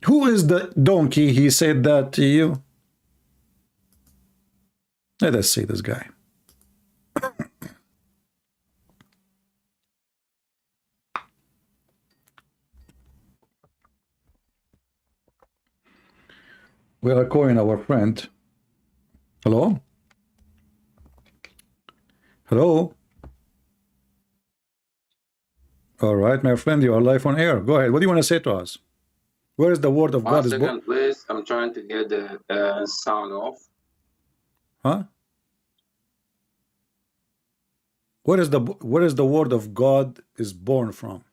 Who is the donkey? He said that to you. Let us see this guy. We are calling our friend. Hello? Hello? All right, my friend, you are live on air. Go ahead. What do you want to say to us? Where is the word of God? One second, please. I'm trying to get the sound off. Huh? Where is the word of God is born from?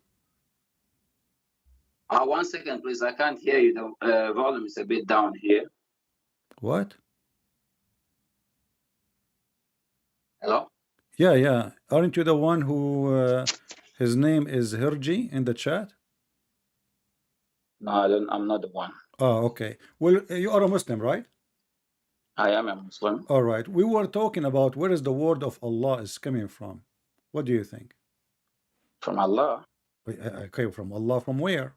1 second, please. I can't hear you. The volume is a bit down here. What? Hello? Yeah. Aren't you the one who his name is Hirji in the chat? No, I don't. I'm not the one. Oh, okay. Well, you are a Muslim, right? I am a Muslim. All right. We were talking about where is the word of Allah is coming from. What do you think? From Allah. Okay, from Allah, from where?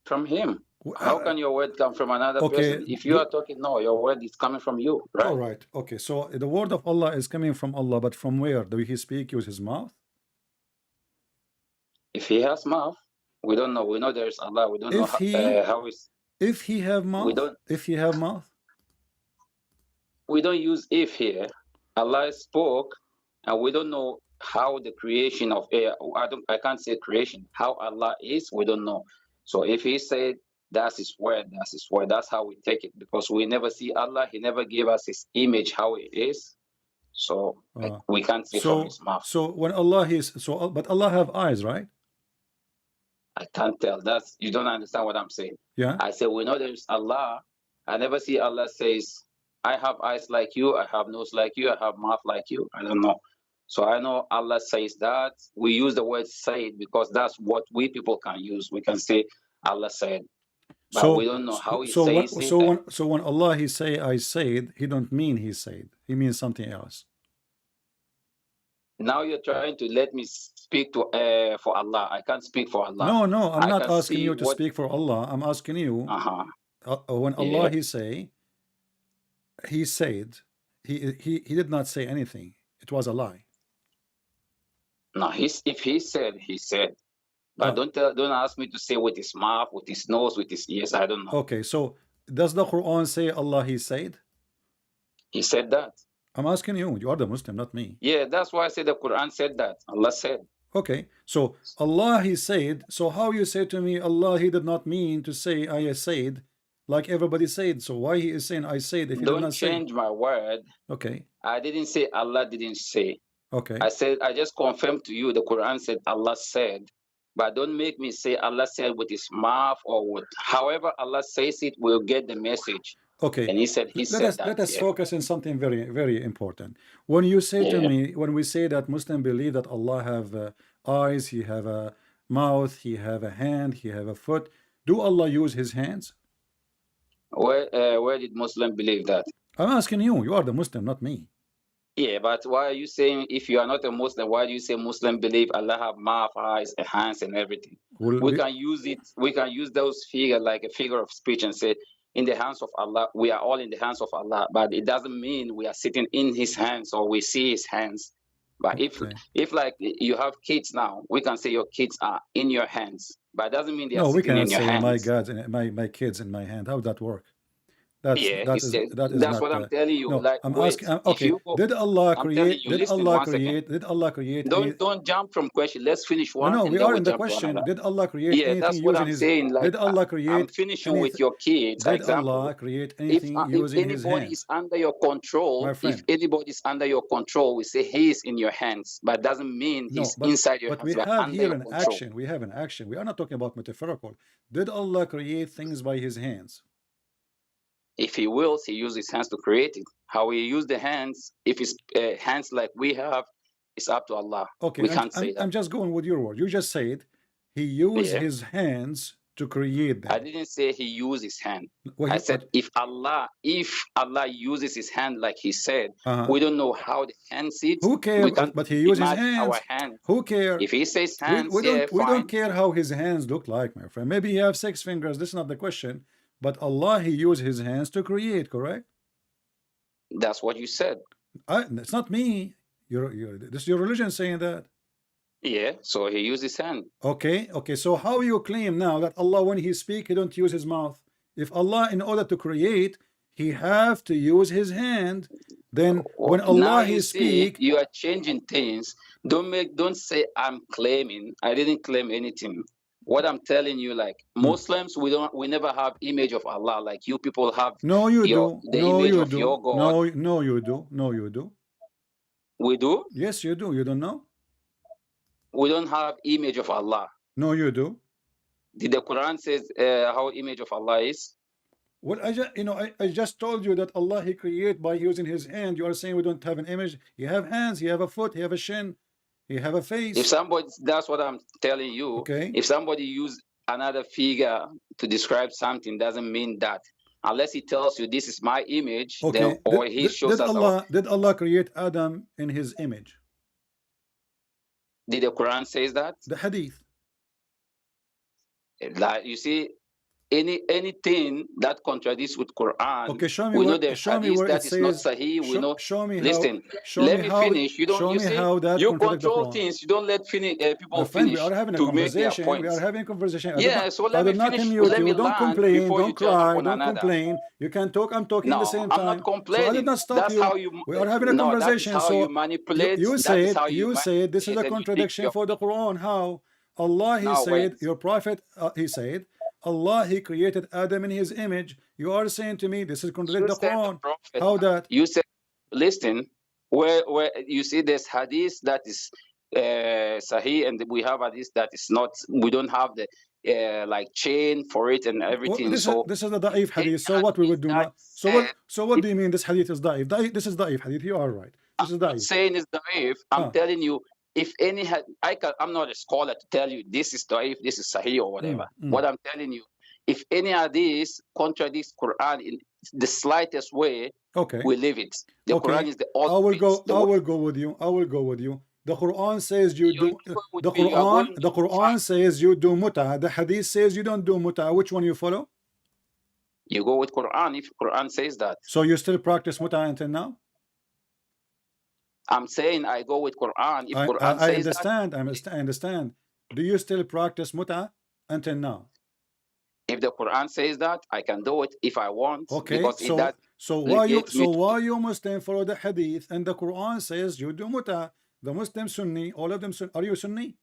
From Him. How can your word come from another person? If you are talking, no, your word is coming from you, right? All right. Okay, so the word of Allah is coming from Allah, but from where? Do He speak with His mouth? If He has mouth, we don't know. We know there is Allah. We don't know how is. If He have mouth. We don't. If He have mouth. We don't use if here. Allah spoke, and we don't know how the creation of air. I can't say creation. How Allah is, we don't know. So if He said that's His word, that's His word. That's how we take it, because we never see Allah. He never gave us His image, how He is. So we can't see from His mouth. So when Allah but Allah have eyes, right? I can't tell. You don't understand what I'm saying. Yeah. I say we know there's Allah. I never see Allah says, I have eyes like you, I have nose like you, I have mouth like you. I don't know. So I know Allah says that. We use the word said because that's what we people can use. We can say Allah said. But we don't know how He says it. So when Allah He say I said, He don't mean He said. He means something else. Now you're trying to let me speak to for Allah. I can't speak for Allah. No, I'm not asking you to speak for Allah. I'm asking you when Allah He say, He said, he did not say anything. It was a lie. No, if He said, He said. But don't ask me to say with His mouth, with His nose, with His ears. I don't know. Okay, so does the Quran say Allah He said? He said that. I'm asking you. You are the Muslim, not me. Yeah, that's why I said the Quran said that. Allah said. Okay, so Allah He said. So how you say to me Allah He did not mean to say I said, like everybody said? So why He is saying I said if He did not say? Don't change my word. Okay. I didn't say Allah didn't say. Okay. I said I just confirmed to you the Quran said Allah said. But don't make me say Allah said with His mouth or with however Allah says it, we'll get the message. Okay. And He said let us focus on something very, very important. When you say to me, when we say that Muslims believe that Allah have eyes, He have a mouth, He have a hand, He have a foot, do Allah use His hands? Where did Muslim believe that? I'm asking you. You are the Muslim, not me. Yeah, but why are you saying if you are not a Muslim, why do you say Muslim believe Allah have mouth, eyes, and hands and everything? We can use it. We can use those figures like a figure of speech and say, in the hands of Allah, we are all in the hands of Allah. But it doesn't mean we are sitting in His hands or we see His hands. But if like you have kids now, we can say your kids are in your hands. But it doesn't mean they are sitting in your hands. No, we cannot say my kids in my hand. How would that work? That's what I'm telling you. No, like, I'm asking. Okay, did Allah create? Did Allah create? Don't jump from question. Let's finish one. No, we are in the question. Did Allah create anything using His? Did Allah create? I'm finishing with your kids. Did Allah create anything using His hands? If anybody is under your control, if anybody is under your control, we say He is in your hands, but it doesn't mean He's inside your hands. But we have here an action. We have an action. We are not talking about metaphorical. Did Allah create things by His hands? If He wills, He uses His hands to create it. How He use the hands, if it's hands like we have, it's up to Allah. Okay, we can't say that. I'm just going with your word. You just said He used His hands to create them? I didn't say he used his hand. Well, I said if Allah uses his hand like he said, we don't know how the hand sits. Who cares? We can't But he uses his imagine hands. our hands. Who cares? If he says hands, we fine. don't care how his hands look like, my friend. Maybe he have 6 fingers. This is not the question. But Allah, he used his hands to create, correct? That's what you said. It's not me. This is your religion saying that. Yeah, so he used his hand. Okay, so how you claim now that Allah, when he speak, he don't use his mouth? If Allah, in order to create, he have to use his hand, then when Allah he speak, you are changing things. Don't say I'm claiming. I didn't claim anything. What I'm telling you, like Muslims, we never have image of Allah like you people have. No, you do. The No, image you of do. your God. No, you do. No, you do. We do? Yes, you do. You don't know? We don't have image of Allah. No, you do. Did the Quran says how image of Allah is? Well, I just told you that Allah he create by using his hand. You are saying we don't have an image. He have hands. He have a foot. He have a shin. He have a face. If somebody, that's what I'm telling you. Okay. If somebody use another figure to describe something, doesn't mean that. Unless he tells you this is my image, okay. then, or he shows us. Did Allah create Adam in his image? Did the Quran says that? The Hadith. Like you see, anything that contradicts with Quran. Okay, show me we where, know there's show me hadith where that it is says, not sahih. We know. Show me Listen, how, let me finish. You don't. Show you me see, how that you control things. You don't let people friend, finish. We are having a to conversation. Make their We are having a conversation. Yeah, so let I me did not finish. mute Let you. me Don't complain. Don't cry. Don't another. complain. You can talk. I'm talking no, at the same time. I'm not complaining. So I did not stop that's you. How you. We are having a conversation. That's how so you manipulate. You said this is a contradiction for the Quran. How? Allah he said, your prophet he said, Allah he created Adam in his image. You are saying to me this is contradict the Quran. How that? You said, listen, where you see this hadith that is sahih, and we have hadith that is not. We don't have the like chain for it and everything. Well, this is the da'if hadith. So what we would do now? So what do you mean this hadith is da'if? This is da'if hadith. You are right. This is da'if. I'm not saying it's da'if. I'm telling you. If any I'm not a scholar to tell you this is da'if, this is sahih or whatever. What I'm telling you, if any hadith contradicts Quran in the slightest way, okay, we leave it. The Quran is the I will go with you. I will go with you. The Quran says you do. The Quran says you do muta. The hadith says you don't do muta. Which one you follow? You go with Quran if Quran says that. So you still practice muta until now? I'm saying I go with Quran. If Quran I says understand. That, I understand. Do you still practice muta until now? If the Quran says that, I can do it if I want. Okay. So why you Muslim follow the hadith and the Quran says you do muta? The Muslim Sunni, all of them. Are you Sunni?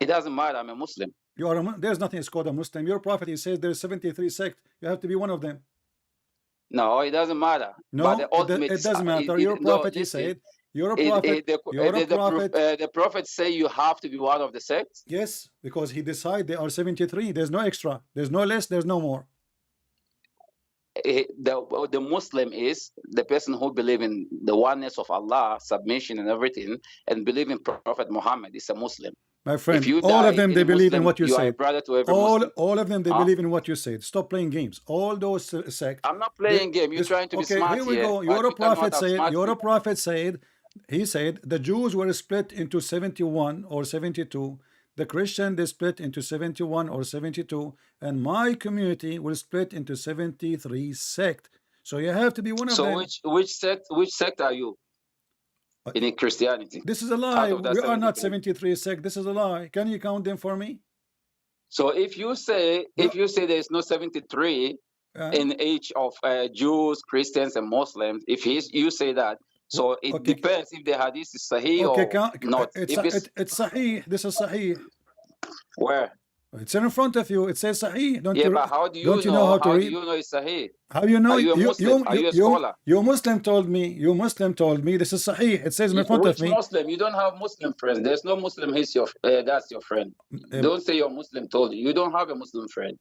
It doesn't matter. I'm a Muslim. You are. There's nothing is called a Muslim. Your prophet he says there's 73 sects. You have to be one of them. No, it doesn't matter. No, it doesn't matter. Your prophet, he said, you're a prophet. The prophet say you have to be one of the sects. Yes, because he decided there are 73. There's no extra. There's no less. There's no more. The Muslim is the person who believe in the oneness of Allah, submission and everything, and believe in Prophet Muhammad is a Muslim. My friend, all of them, they believe in what you said. All of them, they believe in what you said. Stop playing games. All those sects. I'm not playing game. You're trying to be smart here. Okay, here we go. Your prophet said, he said, the Jews were split into 71 or 72. The Christian, they split into 71 or 72. And my community will split into 73 sect. So you have to be one of them. So which sect are you? In Christianity. This is a lie. We are not 73 sect. This is a lie. Can you count them for me? So if you say there is no 73 in each of Jews, Christians, and Muslims, if you say that, so it depends if the hadith is sahih or not. It's sahih. This is sahih. Where? It's in front of you. It says sahih. But how do you know how to read? Do you know it's sahih? How you know? Are you a Muslim? Are you a scholar? Your Muslim told me. Your Muslim told me this is sahih. It says in front of me. Muslim? You don't have Muslim friends. There's no Muslim. That's your friend. Don't say your Muslim told you. You don't have a Muslim friend.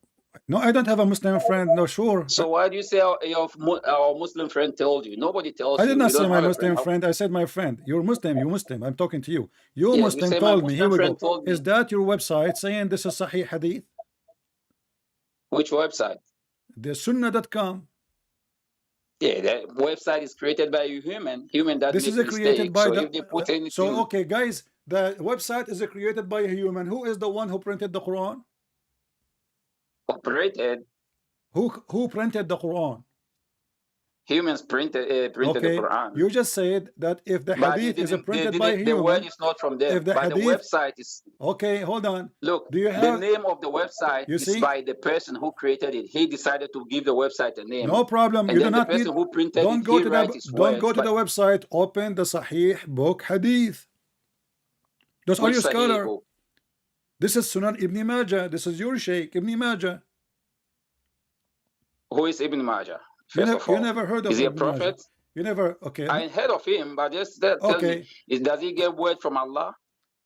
No, I don't have a Muslim friend. No, sure. So why do you say our Muslim friend told you? Nobody tells you. I did not say my Muslim friend. I said my friend. You're Muslim. You Muslim. I'm talking to you. Your Muslim told me. Here we go. Is that your website saying this is Sahih Hadith? Which website? The Sunnah.com. Yeah, that website is created by a human. Human that This make is created mistake. by So the. if they put anything, So okay, guys, the website is created by a human. Who is the one who printed the Quran? operated, Who printed the Quran? humans printed the Okay, Quran. you just said that if the But hadith is they printed by a didn't, the word human, is not from them. if the But the hadith, website is. okay, hold on. Look, Do you the have? name of the website You is see? by the person who created it. He decided to give the website a name. No problem. And You do then the not need. person who printed Don't it, go he to write the. his Don't words. go to But the website. Open the Sahih book Hadith. Those are which your Sahih scholar. book? This is Sunan Ibn Majah. This is your Sheikh Ibn Majah. Who is Ibn Majah? You First of all, never heard of is he a Ibn Majah. prophet? You never. Okay. I heard of him, but just tell Okay. me, does he get word from Allah?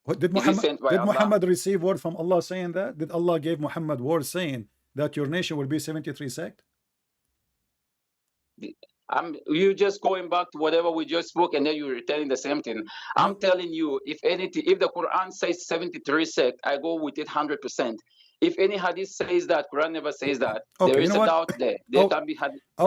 What, did Is he sent by Allah? Muhammad receive word from Allah saying that? Did Allah give Muhammad word saying that your nation will be 73 sect? You just going back to whatever we just spoke, and then you're retelling the same thing. I'm telling you, if anything, if the Quran says 73 sect, I go with it 100%. If any hadith says that, Quran never says that. Okay, there is you know a what? doubt there. There can be hadith. I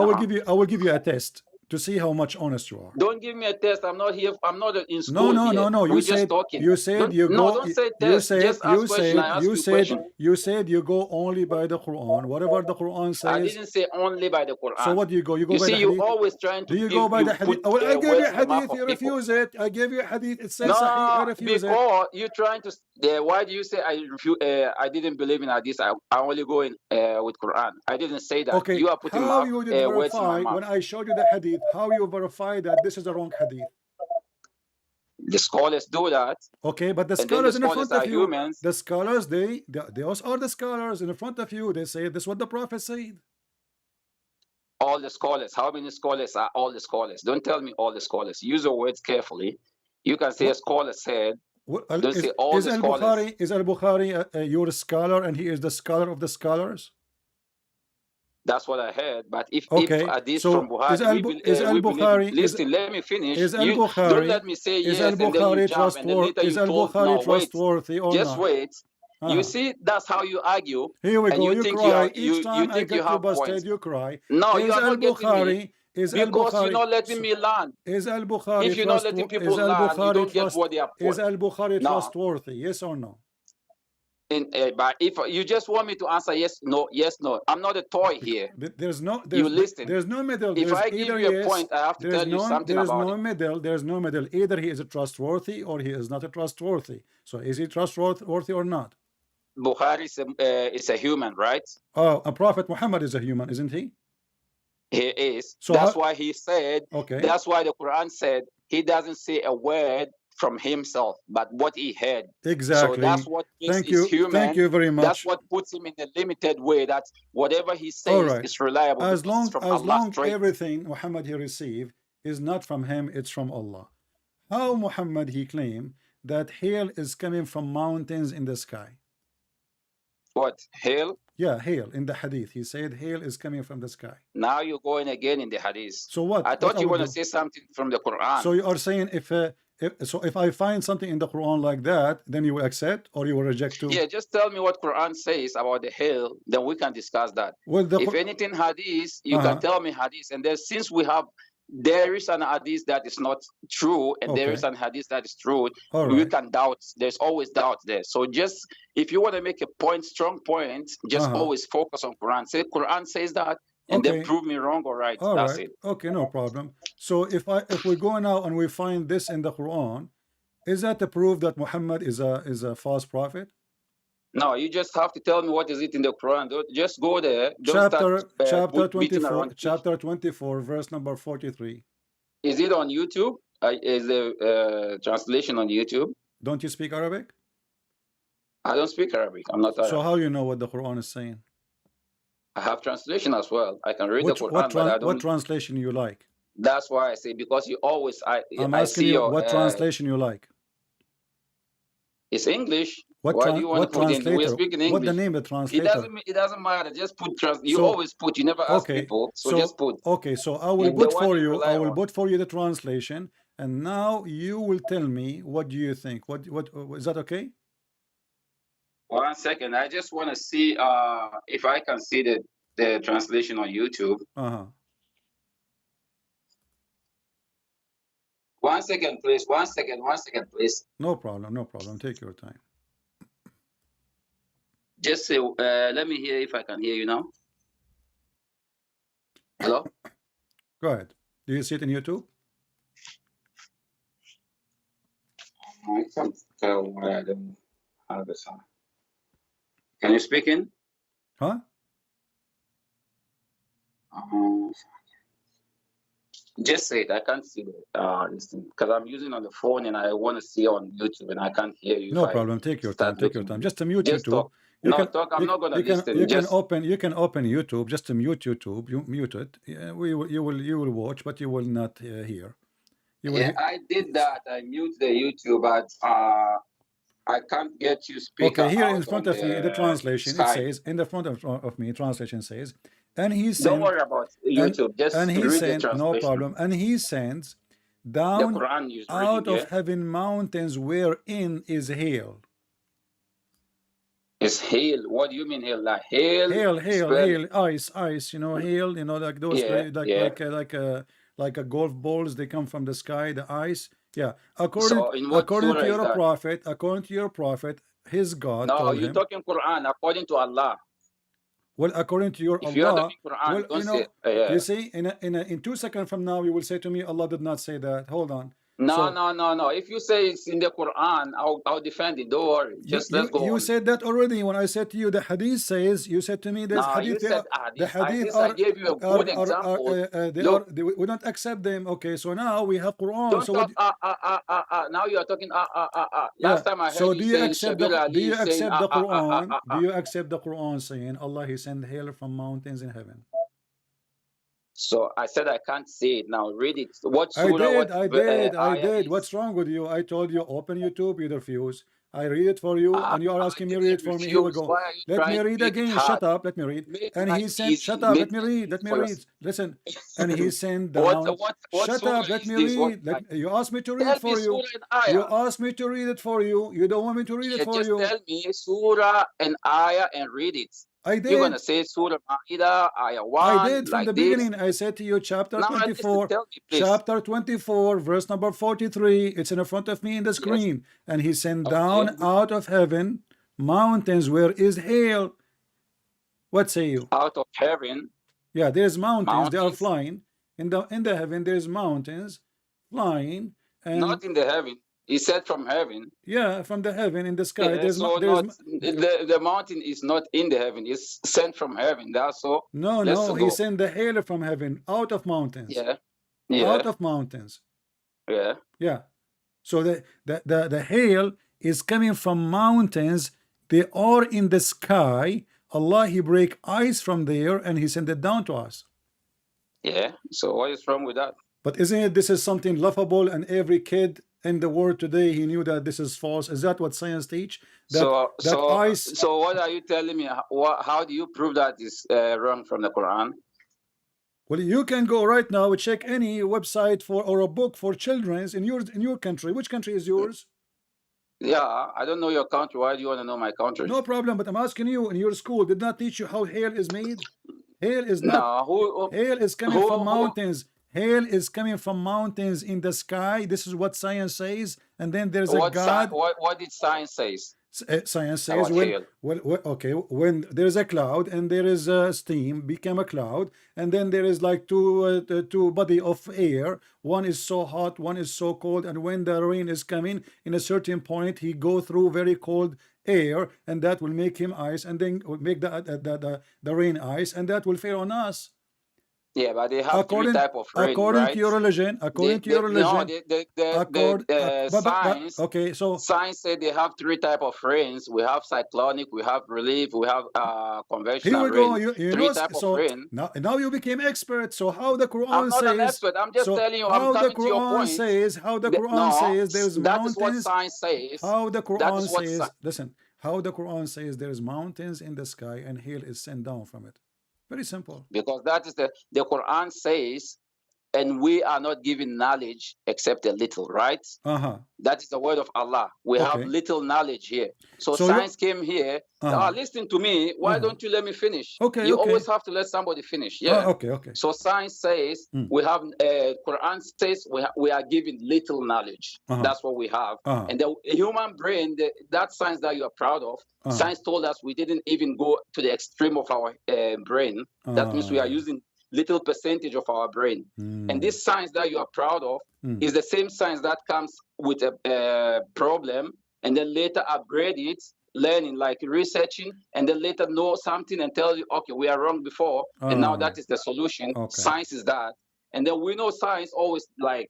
will give you a test to see how much honest you are. Don't give me a test. I'm not here. I'm not in No, school. no, here. no, no. We're just talking. You said you go. No, don't say test. Just ask question. I ask you question. You said you go only by the Quran. Whatever the Quran says. I didn't say only by the Quran. So what do you go? You go you by see, the you hadith. always trying to. Do you go by the hadith? Well, I gave you a hadith. You refuse it. I gave you a hadith. It says Sahih. I refuse it. Because you're trying to. Why do you say I refuse? I didn't believe in hadith. I only go in with Quran. I didn't say that. Okay. You are putting how you did words in my verify mouth. when I showed you the hadith? How you verify that this is a wrong hadith? The scholars do that. Okay, but the scholars in front of you, the scholars, those are the scholars in front of you. They say this is what the Prophet said. All the scholars. How many scholars are all the scholars? Don't tell me all the scholars. Use your words carefully. You can say a scholar said. Don't say all the scholars. Is Al-Bukhari your scholar and he is the scholar of the scholars? That's what I heard. But if hadith so from Bukhari, listen, let me finish. Don't let me say yes and then you jump and then later you told no, trustworthy or just not? wait. You see, that's how you argue. Here we and go. You think cry. Each time I get you busted, points. you cry. No, is you are not getting me. Because you're not letting me learn. Is Al-Bukhari if you're not letting people learn, you don't get what they are. Is Al-Bukhari trustworthy? Yes or no? But if you just want me to answer yes, no, I'm not a toy here. There's no. You listen. There's no middle. If I give you a point, I have to tell you something about it. There's no middle. Either he is trustworthy or he is not trustworthy. So is he trustworthy or not? Bukhari is a human, right? Oh, a Prophet Muhammad is a human, isn't he? He is. So that's why he said. Okay. That's why the Quran said he doesn't say a word from himself, but what he heard. Exactly. So that's what makes Thank you. human. Thank you very much. That's what puts him in a limited way. That whatever he says is reliable. As long straight. everything Muhammad he received is not from him, it's from Allah. How Muhammad he claimed that hail is coming from mountains in the sky? What, hail? Yeah, hail in the hadith. He said hail is coming from the sky. Now you're going again in the hadith. So what? I thought you were going to say something from the Quran. So you are saying if I find something in the Quran like that, then you will accept or you will reject too? Yeah, just tell me what Quran says about the hail, then we can discuss that. Well, if anything hadith, you can tell me hadith. And then since there is an hadith that is not true, and there is an hadith that is true, we can doubt. There's always doubt there. So just, if you want to make a point, strong point, just always focus on Quran. Say Quran says that, and then prove me wrong or right. That's it. Okay, no problem. So if we go now and we find this in the Quran, is that the proof that Muhammad is a false prophet? No, you just have to tell me what is it in the Quran. Just go there. Chapter 24, chapter 24, verse number 43. Is it on YouTube? Is the translation on YouTube? Don't you speak Arabic? I don't speak Arabic. I'm not Arab. So how you know what the Quran is saying? I have translation as well. I can read the Quran, but I don't. What translation you like? That's why I say, because you always. I'm asking you what translation you like. It's English. Why do you want to put in? We're speaking English. What the name of the translator? It doesn't matter. Just put you always put. You never ask people. So just put. Okay, so I will put for you. I will put for you the translation, and now you will tell me what do you think. What is that okay? 1 second. I just want to see if I can see the translation on YouTube. 1 second, please. 1 second. 1 second, please. No problem. No problem. Take your time. Just say, let me hear if I can hear you now. Hello? Go ahead. Do you see it in YouTube? I can't tell why I don't have the sound. Can you speak in? Huh? Just say it. I can't see this thing because I'm using on the phone and I want to see on YouTube and I can't hear you. No problem. Take your time. Take your time. Just to mute Just YouTube. talk. You No, can, talk. I'm not gonna listen. You can open YouTube. Just to mute YouTube. You mute it. Yeah, you will watch, but you will not hear. Yeah, I did that. I mute the YouTube, but I can't get you speaker. Okay, here out in front on of me, the translation, Skype. it says, in the front of me, translation says, and he sent. Don't worry about YouTube. Just and he read sent, the translation. no problem. And he sends The down Quran is out reading, of heaven mountains wherein is hail. It's hail. What do you mean hail? Like hail? Hail, ice, you know, hail, you know, like those, like a golf balls, they come from the sky, the ice. Yeah. According to your prophet, his God told him. No, you're talking Quran, according to Allah. Well, according to your If Allah, you're talking Quran, well, don't you know, say, you see, in 2 seconds from now, you will say to me, Allah did not say that. Hold on. No. If you say it's in the Quran, I'll defend it. Don't worry. Just let's go. You said that already. When I said to you, the hadith says, you said to me, there's hadith. You said the hadith I gave you a good example. We don't accept them. Okay, so now we have Quran. Don't so talk, now you are talking Last time I heard do you accept the Quran? Do you accept the Quran saying Allah He sent hail from mountains in heaven? So I said I can't say it now. Read it. What surah? I did. What's wrong with you? I told you open YouTube. You refuse. I read it for you, and you are asking me read it for me. Here we go. Let me read again. Shut up. Let me read. And he sent. Shut up. Let me read. Let me read. Listen. And he sent down. Shut up. Let me read. You asked me to read it for you. You asked me to read it for you. You don't want me to read it for you. Just tell me surah and ayah and read it. I did. You're gonna say Surah Ma'idah, Ayah 1. I did from the beginning. I said to you, chapter 24, chapter 24, verse number 43. It's in front of me in the screen. Yes. And he sent down out of heaven mountains where is hail. What say you? Out of heaven. Yeah, there's mountains. They are flying in the heaven. There's mountains flying, and not in the heaven. He said from heaven. Yeah, from the heaven in the sky. Yeah, the mountain is not in the heaven. It's sent from heaven. That's all. No. He sent the hail from heaven out of mountains. Yeah. Out of mountains. Yeah. So the hail is coming from mountains. They are in the sky. Allah He break ice from there and He sent it down to us. Yeah. So what is wrong with that? But isn't it this is something laughable, and every kid in the world today he knew that this is false? Is that what science teach? So what are you telling me? How do you prove that is wrong from the Quran? Well, you can go right now and check any website or a book for children in your country. Which country is yours? Yeah, I don't know your country. Why do you want to know my country? No problem, but I'm asking you, in your school did not teach you how hail is made? Hail is not. Hail is coming from mountains. Hail is coming from mountains in the sky. This is what science says. And then there's a God. What did science say? Science says when there's a cloud and there is steam become a cloud, and then there is like two body of air. One is so hot, one is so cold, and when the rain is coming in a certain point, he go through very cold air, and that will make him ice, and then will make the rain ice, and that will fall on us. Yeah, but they have three type of rain, according right? to your religion, science said they have three type of rains. We have cyclonic, we have relief, we have conventional rain. You three type of rain. Now you became expert. So how the Quran I'm not an expert. I'm just telling you. How the Quran says there's mountains. That is what science says. How the Quran says. Listen. How the Quran says there's mountains in the sky and hail is sent down from it. Very simple. Because that is the Quran says and we are not given knowledge except a little, right? That is the word of Allah. We have little knowledge here. So science came here. Listen to me. Why don't you let me finish? You always have to let somebody finish. Yeah. So science says we have, Quran says we are given little knowledge. That's what we have. And the human brain, that science that you are proud of, science told us we didn't even go to the extreme of our brain. That means we are using little percentage of our brain. And this science that you are proud of is the same science that comes with a problem and then later upgrade it, learning, like researching, and then later know something and tell you, okay, we are wrong before, and now that is the solution. Science is that. And then we know science always like,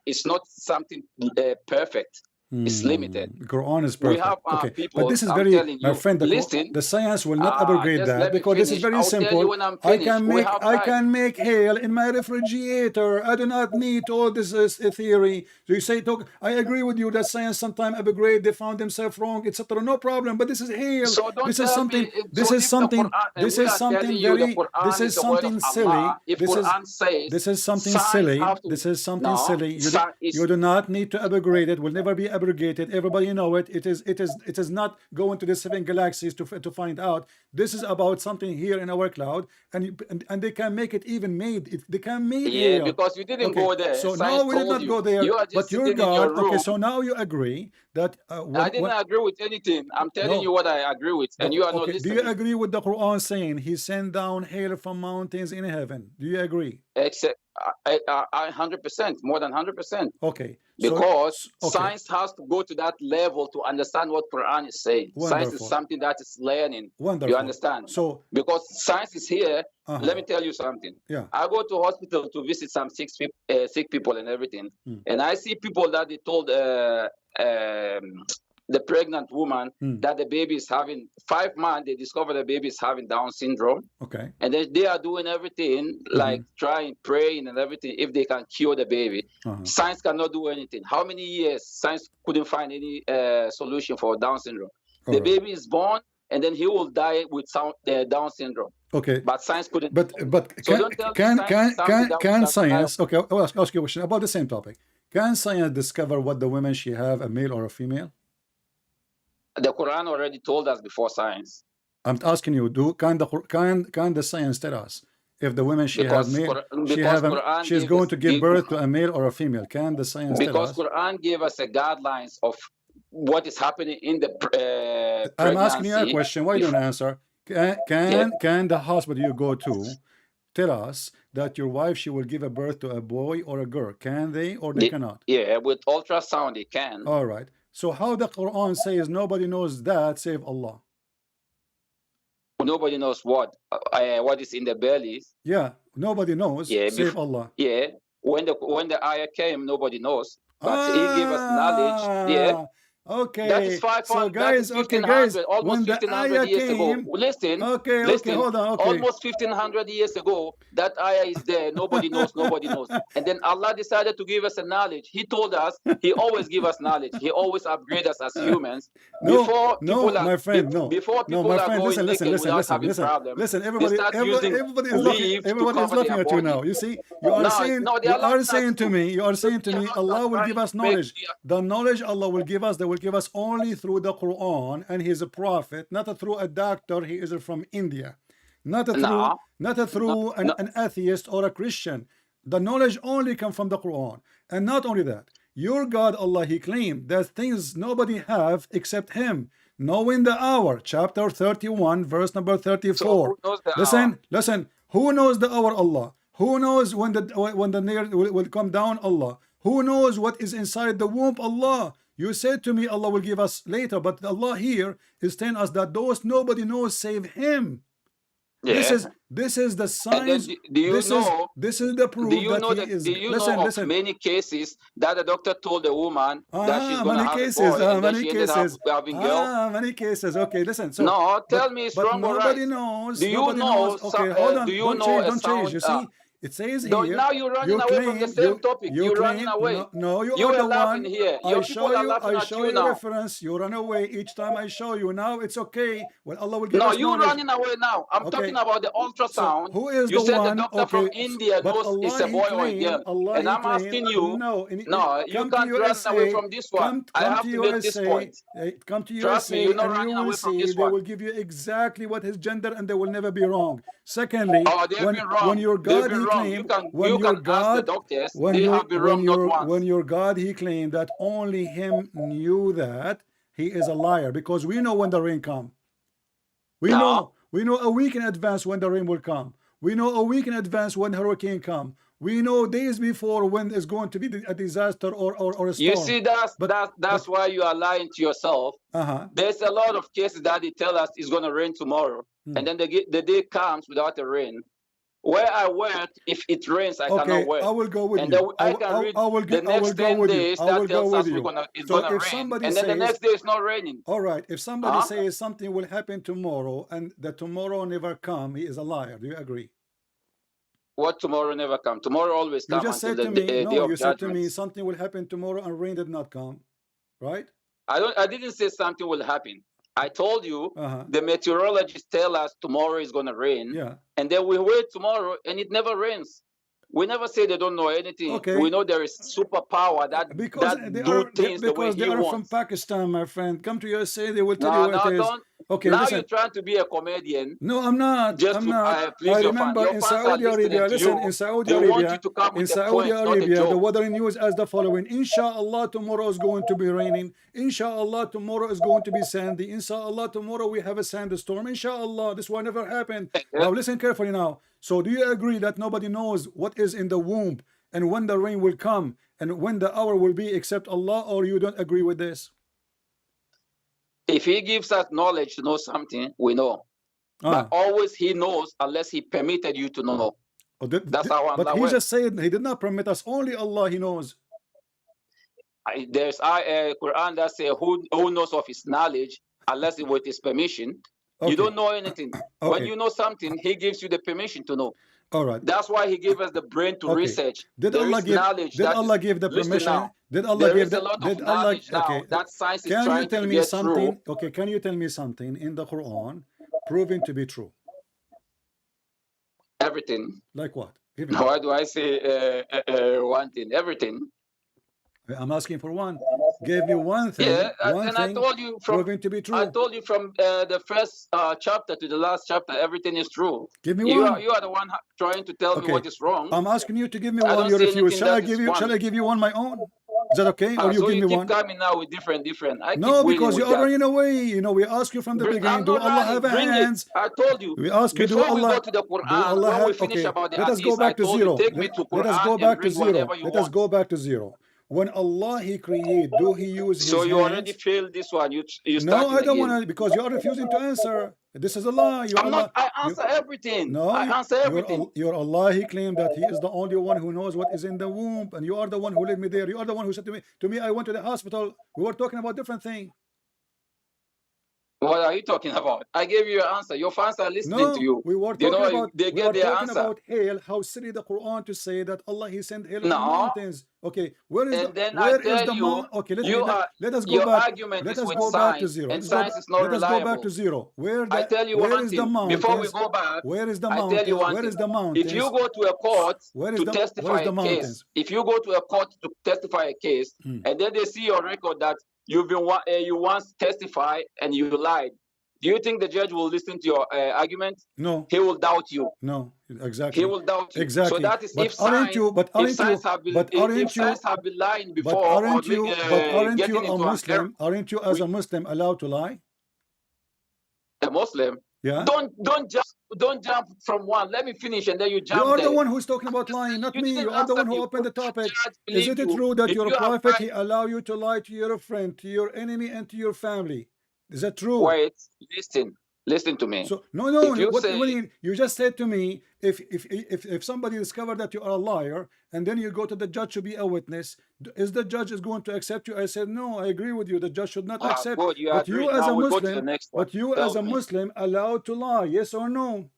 it's not something perfect. It's limited. Quran is perfect. We have people, but this is very, my friend, the science will not abrogate that, because this is very simple. I can make hail in my refrigerator. I do not need all this theory. So you say, I agree with you that science sometimes abrogate, they found themselves wrong, etc. No problem. But this is hail. So this is something very, this is something silly. This is something silly. This is something silly. You do not need to abrogate it. Will never be abrogated. Everybody know it. It is not going to the 7 galaxies to find out. This is about something here in our cloud, and they can make it even made. They can make it. Because you didn't go there. So now we did not go there. But you're God. Okay, so now you agree that I didn't agree with anything. I'm telling you what I agree with, and you are not listening. Do you agree with the Quran saying He sent down hail from mountains in heaven? Do you agree? Except 100%, more than 100%. Okay. Because science has to go to that level to understand what Quran is saying. Wonderful. Science is something that is learning. Wonderful. You understand? So because science is here, let me tell you something. Yeah. I go to hospital to visit some sick people and everything, and I see people that they told the pregnant woman that the baby is having 5 months. They discover the baby is having Down syndrome. Okay. And they are doing everything, like trying, praying and everything, if they can cure the baby. Science cannot do anything. How many years science couldn't find any solution for Down syndrome? The baby is born, and then he will die with Down syndrome. Okay. But science couldn't. But so can science? Okay, I'll ask you a question about the same topic. Can science discover what the women she have, a male or a female? The Quran already told us before science. I'm asking you, can the science tell us if the women she has male, she's going to give birth to a male or a female? Can the science tell us? Because Quran gave us a guidelines of what is happening in the pregnancy. I'm asking you a question. Why don't you answer? Can the hospital you go to tell us that your wife, she will give a birth to a boy or a girl? Can they or they cannot? Yeah, with ultrasound they can. All right. So how the Quran says nobody knows that save Allah? Nobody knows what is in the bellies. Yeah, nobody knows save Allah. Yeah, when the ayah came, nobody knows. But He gave us knowledge. Yeah. Okay. That is 500. So guys, almost 1500 years ago. Listen. Okay. Hold on. Okay. Almost 1500 years ago, that ayah is there. Nobody knows. And then Allah decided to give us a knowledge. He told us He always give us knowledge. He always upgrade us as humans. Before people are going listen. Everybody is laughing at you now. You see, you are saying to me, Allah will give us knowledge. The knowledge Allah will give us, will give us only through the Quran and His prophet, not through a doctor. He is from India, not through an atheist or a Christian. The knowledge only comes from the Quran. And not only that, your God Allah, He claimed that things nobody have except Him, knowing the hour. Chapter 31 verse number 34. So listen, who knows the hour? Allah. Who knows when the near will come down? Allah. Who knows what is inside the womb? Allah. You said to me Allah will give us later, but Allah here is telling us that those nobody knows save Him. Yeah. This is the signs. This is the proof that He is. Do you know of many cases that the doctor told the woman that she's going to have a boy, and then she ended up having girl? Many cases. Okay, listen. So, no, tell me it's wrong or right. Nobody knows. Do you know? Okay, hold on. Don't change. You see, It says No, here, now you're running you away from the claim, same topic. you You're running claim, away. no, you You are are the laughing one. here. Your people are laughing I at show you you now. reference, you run away each time I show you. Now it's okay. Well, Allah will give No, us you're knowledge. running away now. I'm talking about the So ultrasound. who is You the said the one? doctor Okay, from India but knows it's Allah a he boy or a claim, girl. Allah And he I'm claim, asking you, no, you come to can't run away USA, from this one. I come have to to make this USA, point. come to Trust me, USA, you're not and you running will away from see this they one. will give you exactly what his gender, and they will never be wrong. Secondly, Oh, they've been wrong. when your They've God been he wrong. claimed, You can ask the doctors. They have been wrong not once. when your God he claimed that only him knew that, he is a liar, because we know when the rain come. We know a week in advance when the rain will come. We know a week in advance when hurricane come. We know days before when there's going to be a disaster or a storm. You see, that's why you are lying to yourself. There's a lot of cases that they tell us it's going to rain tomorrow, and then the day comes without a rain. Where I work, if it rains, I cannot work. I will go with and you. I can read the next 10 days that tells us it's going to rain, and then the next day it's not raining. All right, if somebody says something will happen tomorrow and the tomorrow never come, he is a liar. Do you agree? What tomorrow never come? Tomorrow always comes. You just said to me, no, you said to me something will happen tomorrow and rain did not come, right? I didn't say something will happen. I told you the meteorologists tell us tomorrow is going to rain, and then we wait tomorrow and it never rains. We never say they don't know anything. We know there is superpower that do things the way he wants. Because they are from Pakistan, my friend. Come to USA, they will tell you what it is. Okay, now listen. You're trying to be a comedian. No, I'm not. Just I'm to not. please I your remember fan. in Saudi Arabia, listen, in Saudi Arabia, the weather news as the following: Inshallah, tomorrow is going to be raining. Inshallah, tomorrow is going to be sandy. Inshallah, tomorrow we have a sandstorm. Inshallah, this will never happen. Now listen carefully now. So do you agree that nobody knows what is in the womb and when the rain will come and when the hour will be except Allah, or you don't agree with this? If he gives us knowledge to know something, we know. But always he knows unless he permitted you to know. That's how Allah But he just said he did not permit us. Only Allah he knows. There's a Quran that says who knows of his knowledge unless it with his permission. You don't know anything. When you know something, he gives you the permission to know. All right. That's why he gave us the brain to research. Did Allah give the permission? Did Allah give the that science is trying to get through. Okay, can you tell me something in the Quran proven to be true? Everything. Like what? Why do I say one thing? Everything. I'm asking for one. Give me one thing. I told you proven to be true. I told you from the first chapter to the last chapter, everything is true. Give me one. You are the one trying to tell me what is wrong. I'm asking you to give me one. You refuse. Shall I give you one my own? Is that okay? Or you give me one? So you keep coming now with different. No, because you are running away. You know, we ask you from the beginning, do Allah have hands? I told you. We ask you, do Allah. We go to the Quran, when we finish about the let us go back to zero. Let us go back to zero. Let us go back to zero. When Allah he create, do he use his So you hands? already failed this one. You No, I don't want to, because you are refusing to answer. This is a lie. I answer everything. No, I answer everything. Your Allah he claimed that he is the only one who knows what is in the womb, and you are the one who led me there. You are the one who said to me, I went to the hospital. We were talking about different thing. What are you talking about? I gave you your answer. Your fans are listening to you. We were talking about hail. How silly the Quran to say that Allah he sent hail in the mountains. Okay, where is the mountain? Okay, let us go back. Let us go back to zero. And science is not reliable. Let us go back to zero. I tell you one thing. Before we go back, where is the mountain? I tell you one where is the mountain? If you go to a court to testify a case, if you go to a court to testify a case, and then they see your record that you once testified and you lied, do you think the judge will listen to your argument? No. He will doubt you. No, exactly. He will doubt you. Exactly. So that is but if science have been lying before, aren't you a Muslim? Aren't you as a Muslim allowed to lie? A Muslim? Yeah. Don't jump from one. Let me finish and then you jump. You are the one who's talking about lying, not me. You are the one who opened the topic. Is it true that your prophet he allow you to lie to your friend, to your enemy, and to your family? Is that true? Wait, listen to me. So no, you just said to me, if somebody discovered that you are a liar and then you go to the judge to be a witness, is the judge is going to accept you? I said no, I agree with you. The judge should not accept. Good, but you as a Muslim, allowed to lie? Yes or no?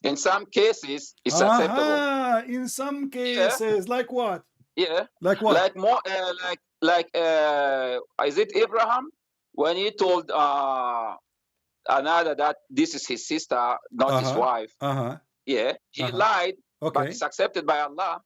In some cases, it's acceptable. In some cases, like what? Yeah. Like what? Like more, is it Abraham when he told another that this is his sister, not his wife? Yeah, he lied. Okay. But it's accepted by Allah.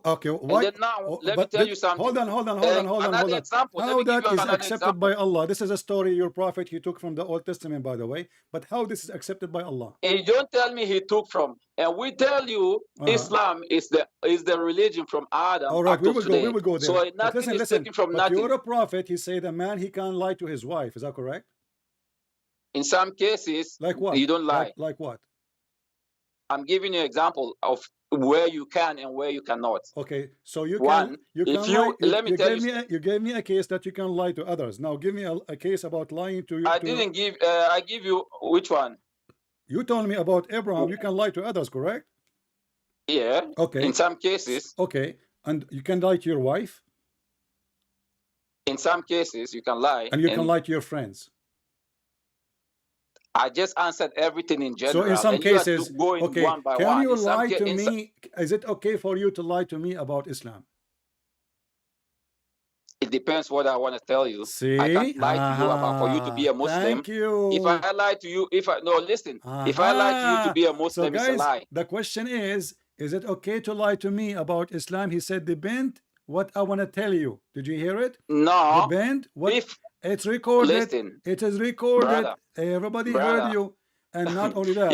Okay. Why? And then now, let me tell you something. Hold on. Example. How that is accepted by Allah? This is a story your prophet he took from the Old Testament, by the way. But how this is accepted by Allah? And don't tell me he took from. And we tell you Islam is the religion from Adam. All right, we will go there. So nothing is taken from nothing. You're a prophet. He said a man he can't lie to his wife. Is that correct? In some cases, like what? You don't lie. Like what? I'm giving you an example of where you can and where you cannot. Okay, so you can. You gave me a case that you can lie to others. Now give me a case about lying to you. I didn't give. I give you which one? You told me about Abraham. You can lie to others, correct? Yeah. Okay. In some cases. Okay, and you can lie to your wife. In some cases, you can lie. And you can lie to your friends. I just answered everything in general. So in some cases, okay, one by can you lie to me? Is it okay for you to lie to me about Islam? It depends what I want to tell you. See? I can't lie to you about for you to be a Muslim. Thank you. If I lie to you, if I lie to you to be a Muslim, so guys, it's a lie. The question is it okay to lie to me about Islam? He said, depend what I want to tell you. Did you hear it? No. Depend what it's recorded. Listen, it is recorded. Brother, everybody heard you. And not only that.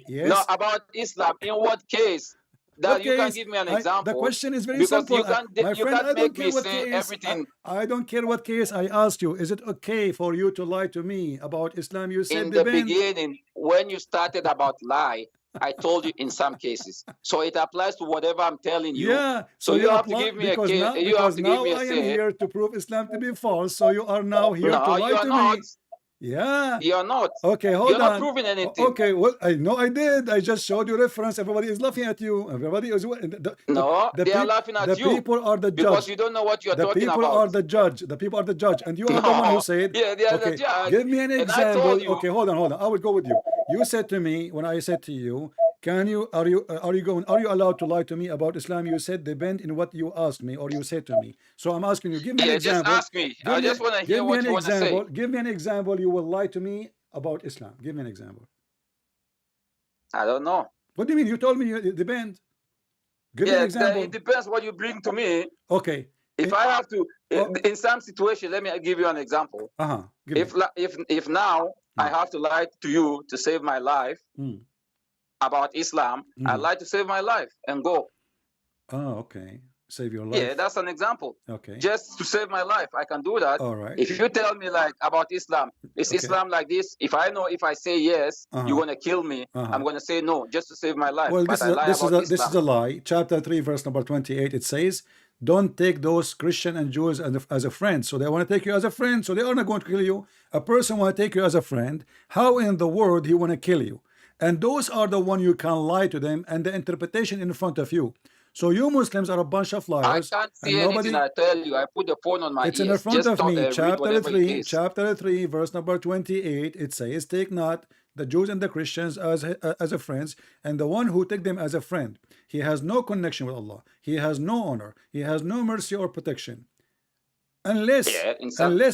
Yes. No, about Islam. In what case? That you can give me an example. The question is very simple. My friend, I don't care what case. Everything. I don't care what case I asked you. Is it okay for you to lie to me about Islam? You said in the beginning, when you started about lie, I told you in some cases. So it applies to whatever I'm telling you. Yeah. So you have to give me a case. You have to give me a say. I am here to prove Islam to be false. So you are now here to lie to me. Yeah. You're not. Okay, hold on. You're not proving anything. Okay, well, I know I did. I just showed you reference. Everybody is laughing at you. Everybody is. They are laughing at you. The people are the judge. Because you don't know what you're talking about. The people are the judge. The people are the judge. And you are the one who said. Yeah, they are the judge. Give me an example. Okay, hold on. I will go with you. You said to me, when I said to you, are you allowed to lie to me about Islam? You said depend in what you asked me or you said to me. So I'm asking you, give me an example. Just ask me. I just want to hear what you want to say. Give me an example. You will lie to me about Islam. Give me an example. I don't know. What do you mean? You told me it depends. Give me an example. It depends what you bring to me. Okay. If I have to, in some situation, let me give you an example. If now I have to lie to you to save my life. About Islam, I like to save my life and go. Oh, okay. Save your life. Yeah, that's an example. Okay. Just to save my life, I can do that. All right. If you tell me like about Islam, is Islam like this? If I know if I say yes, you're gonna kill me. I'm gonna say no, just to save my life. Well, this is a lie. Chapter 3, verse number 28. It says, "Don't take those Christian and Jews as a friend." So they want to take you as a friend. So they are not going to kill you. A person want to take you as a friend. How in the world he want to kill you? And those are the one you can lie to them and the interpretation in front of you. So you Muslims are a bunch of liars. I can't see anything. I tell you, I put the phone on my ears. It's in front of me. Chapter 3, verse number 28. It says, "Take not the Jews and the Christians as a friends, and the one who take them as a friend, he has no connection with Allah. He has no honor. He has no mercy or protection. Unless,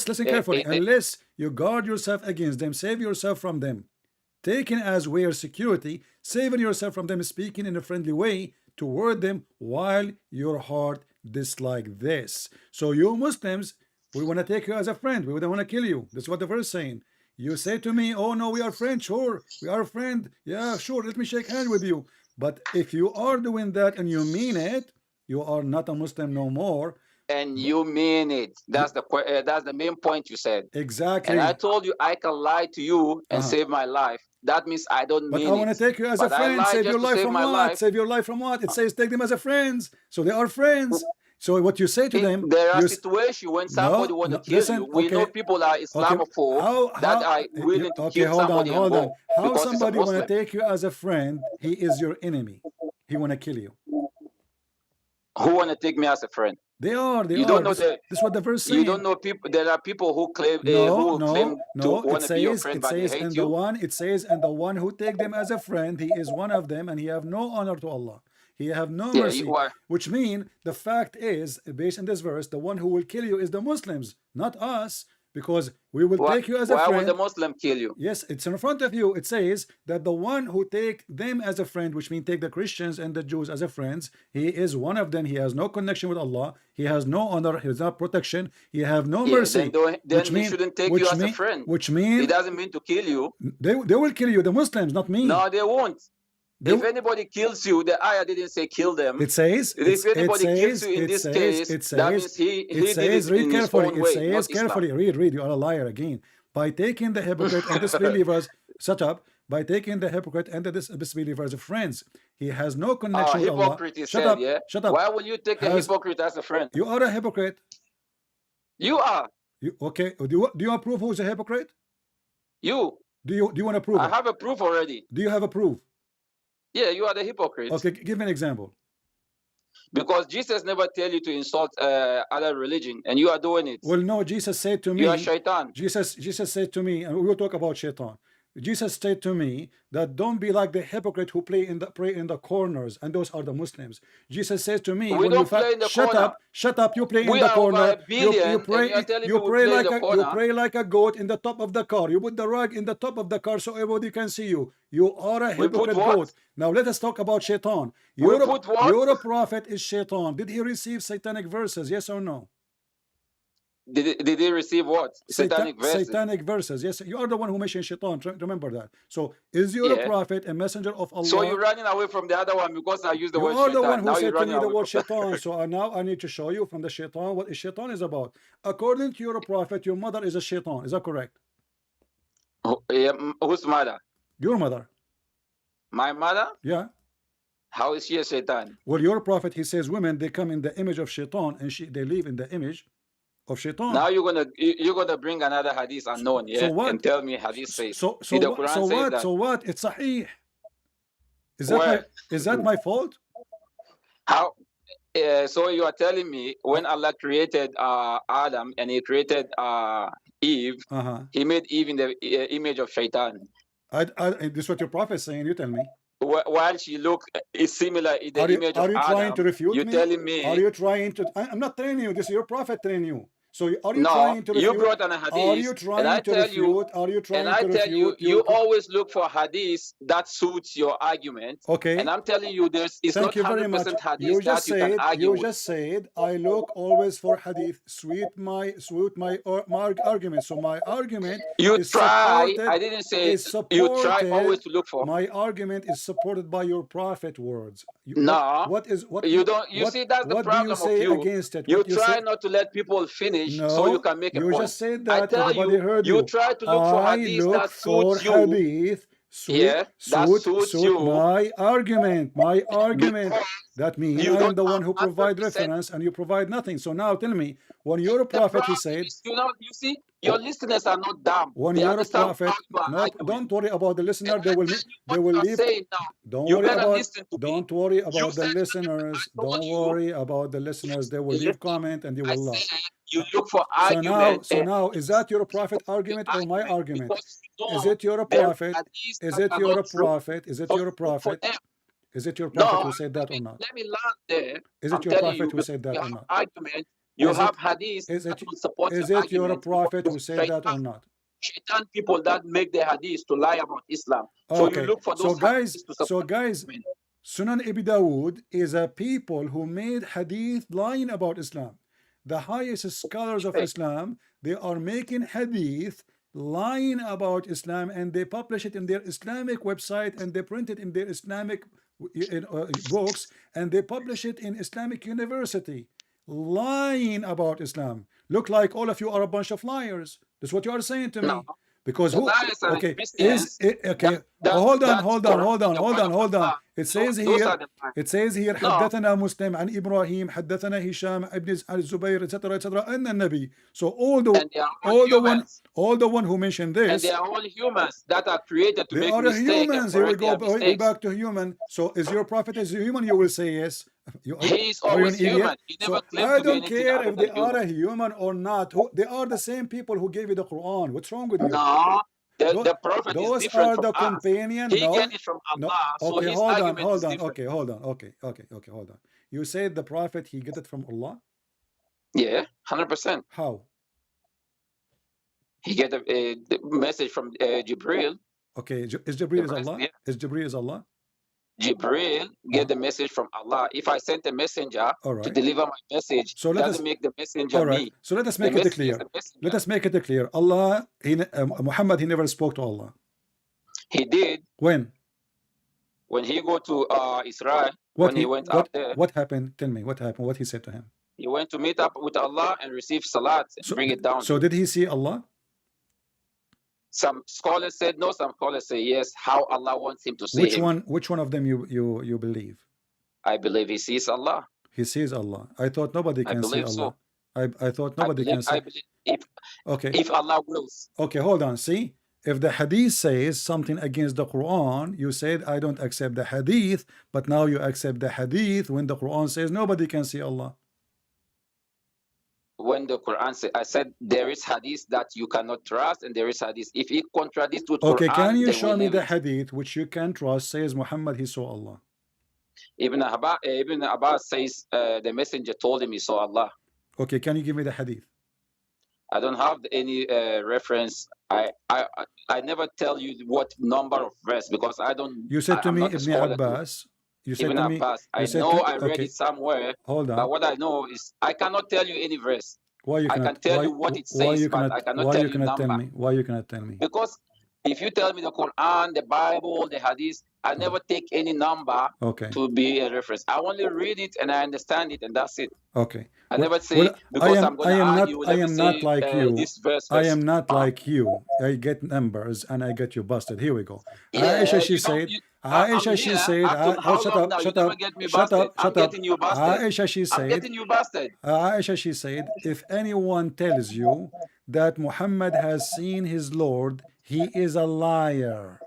listen carefully, unless you guard yourself against them, save yourself from them. Taken as way or security, saving yourself from them, speaking in a friendly way toward them while your heart dislike this." So you Muslims, we want to take you as a friend. We don't want to kill you. That's what the verse is saying. You say to me, "Oh no, we are friends." Sure, we are a friend. Yeah, sure, let me shake hands with you. But if you are doing that and you mean it, you are not a Muslim no more. And you mean it. That's the main point you said. Exactly. And I told you I can lie to you and save my life. That means I don't mean it. But I want to take you as a friend. Save your life from what? Save your life from what? It says take them as a friends. So they are friends. So what you say to them, there are situations when somebody want to kill you. We know people are Islamophobes that are willing to kill somebody. Hold on. How somebody want to take you as a friend? He is your enemy. He want to kill you. Who want to take me as a friend? They are. You don't know This is what the verse saying. You don't know people. There are people who claim no. to want to be your friend, but they hate and you. It says, and the one who take them as a friend, he is one of them, and he have no honor to Allah. He have no mercy. Which mean the fact is, based on this verse, the one who will kill you is the Muslims, not us. Because we will take you as a friend. Why would the Muslim kill you? Yes, it's in front of you. It says that the one who take them as a friend, which means take the Christians and the Jews as a friends, he is one of them. He has no connection with Allah. He has no honor. He has no protection. He have no mercy. Then he shouldn't take you as a friend. Which means it doesn't mean to kill you. They will kill you, the Muslims, not me. No, they won't. If anybody kills you, the ayah didn't say kill them. It says, if anybody kills you in this case, that means he did it read in carefully. His own way, it says carefully. Read. You are a liar again. By taking the hypocrite and disbelievers, shut up. By taking the hypocrite and the disbelievers as friends, he has no connection with Allah. Shut up. Shut up. Why will you take a hypocrite as a friend? You are a hypocrite. You are. Okay. Do you approve who's a hypocrite? You. Do you want to prove? I have a proof already. Do you have a proof? Yeah, you are the hypocrite. Okay, give me an example. Because Jesus never tell you to insult other religion, and you are doing it. Well, no, Jesus said to me. You are shaitan. Jesus said to me, and we will talk about shaitan. Jesus said to me that don't be like the hypocrite who pray in the corners, and those are the Muslims. Jesus says to me, we don't play in the corner. Shut up, you play in the corner. You pray like a goat in the top of the car. You put the rug in the top of the car so everybody can see you. You are a hypocrite goat. Now let us talk about shaitan. Your prophet is shaitan. Did he receive satanic verses? Yes or no? Did he receive what? Satanic verses? Satanic verses. Yes, you are the one who mentioned shaitan. Remember that. So, is your prophet a messenger of Allah? So you're running away from the other one because I used the word shaitan. You are the one who said to me the word shaitan. So now I need to show you from the shaitan what shaitan is about. According to your prophet, your mother is a shaitan. Is that correct? Whose mother? Your mother. My mother? Yeah. How is she a shaitan? Well, your prophet, he says women, they come in the image of shaitan, and they live in the image of shaitan. Now you're gonna bring another hadith unknown, yeah, and tell me hadith says. So what? It's sahih. Is that my fault? How? So you are telling me when Allah created Adam and He created Eve, He made Eve in the image of shaitan. This is what your prophet is saying. You tell me. While she is similar in the image of Adam. Are you trying to refute me? You're telling me. Are you trying to? I'm not telling you. This is your prophet telling you. So are you trying to refute? You brought an hadith. Are you trying to refute? Are you trying to refute? And I tell you, you always look for hadith that suits your argument. Okay. And I'm telling you, it's not 100% hadith that you can argue with. You just said, I look always for hadith suit my argument. So my argument is supported. I didn't say you try always to look for. My argument is supported by your prophet words. You see, that's the problem of you. Against it? You try not to let people finish. No, so you can make a point. You just said that. Everybody heard you. You try to look for hadith that suits you. Hadith suit my argument. That means I am the one who provide reference and you provide nothing. So now tell me, when you're a prophet, he said, you see, your listeners are not dumb. When you're a prophet, don't worry about the listener. They will leave. Don't worry about the listeners. Don't worry about the listeners. They will leave comment and they will laugh. You look for argument. So now, is that your prophet argument or my argument? Is it your prophet? Is it your prophet? Is it your prophet? Is it your prophet who said that or not? Let me land there. Is it your prophet who said that or not? Argument. You have hadith. Is it your prophet who said that or not? Shaitan people that make the hadith to lie about Islam. So you look for those guys, Sunan Abi Dawud is a people who made hadith lying about Islam. The highest scholars of Islam, they are making hadith lying about Islam, and they publish it in their Islamic website, and they print it in their Islamic books, and they publish it in Islamic university, lying about Islam. Look like all of you are a bunch of liars. That's what you are saying to me. Because who? Okay, hold on. It says here, حدثنا مسلم عن إبراهيم حدثنا هشام ابن الزبير etc. أن النبي. So all the one who mentioned this. And they are all humans that are created to make mistakes. They are humans. Here we go back to human. So is your prophet is a human? You will say yes. He is are you an always human. idiot? He never So claimed I to be don't anything care other if they than are human. a human or not. They are the same people who gave you the Quran. What's wrong with you? No, the prophet is Those different are from the us. companion. He No, get it from no. Allah, so Okay, his hold on, argument is hold on. different. Okay, hold on. Okay, hold on. You said the prophet he get it from Allah. Yeah, 100%. How? He get a message from Jibril. Okay, is Jibril is Allah? Yeah. Is Jibril is Allah? Jibril get the message from Allah. If I sent a messenger to deliver my message, So let us doesn't make the messenger all right. me. So let us The make it messenger is clear. the messenger. Let us make it clear. Allah, Muhammad, he never spoke to Allah. He did When? when he go to Israel. When he went up there, What happened? Tell me what happened. What he said to him. he went to meet up with Allah and receive salat and bring it down. So did he see Allah? Some scholars said no. Some scholars say yes. How Allah wants him to see him. Which one of them you believe? I believe he sees Allah. He sees Allah. I thought nobody can see Allah. So. I thought nobody can see. I believe if Allah wills. Okay, hold on. See, if the hadith says something against the Quran, you said I don't accept the hadith, but now you accept the hadith when the Quran says nobody can see Allah. When the Quran says, I said there is hadith that you cannot trust, and there is hadith. If it contradicts with okay, Quran, can you show me the hadith which you can trust says Muhammad he saw Allah? Ibn Abbas says the messenger told him he saw Allah. Okay, can you give me the hadith? I don't have any reference. I never tell you what number of verse because I don't. You said to me Ibn Abbas. You said Ibn to me. Abbas. I know I read it somewhere. Hold on. But what I know is I cannot tell you any verse. Why you cannot? I can tell you what it says, but I cannot tell you number. Tell me? Why you cannot tell me? Because if you tell me the Quran, the Bible, the Hadith, I never take any number to be a reference. I only read it and I understand it, and that's it. Okay. I never say because I'm going to argue. I am not like you. This verse. I am not like you. I get numbers and I get you busted. Here we go. Yeah, Aisha, she said. Aisha, she said. Shut up. Aisha, she said. I'm getting you busted. Aisha, she said. If anyone tells you that Muhammad has seen his Lord, he is a liar.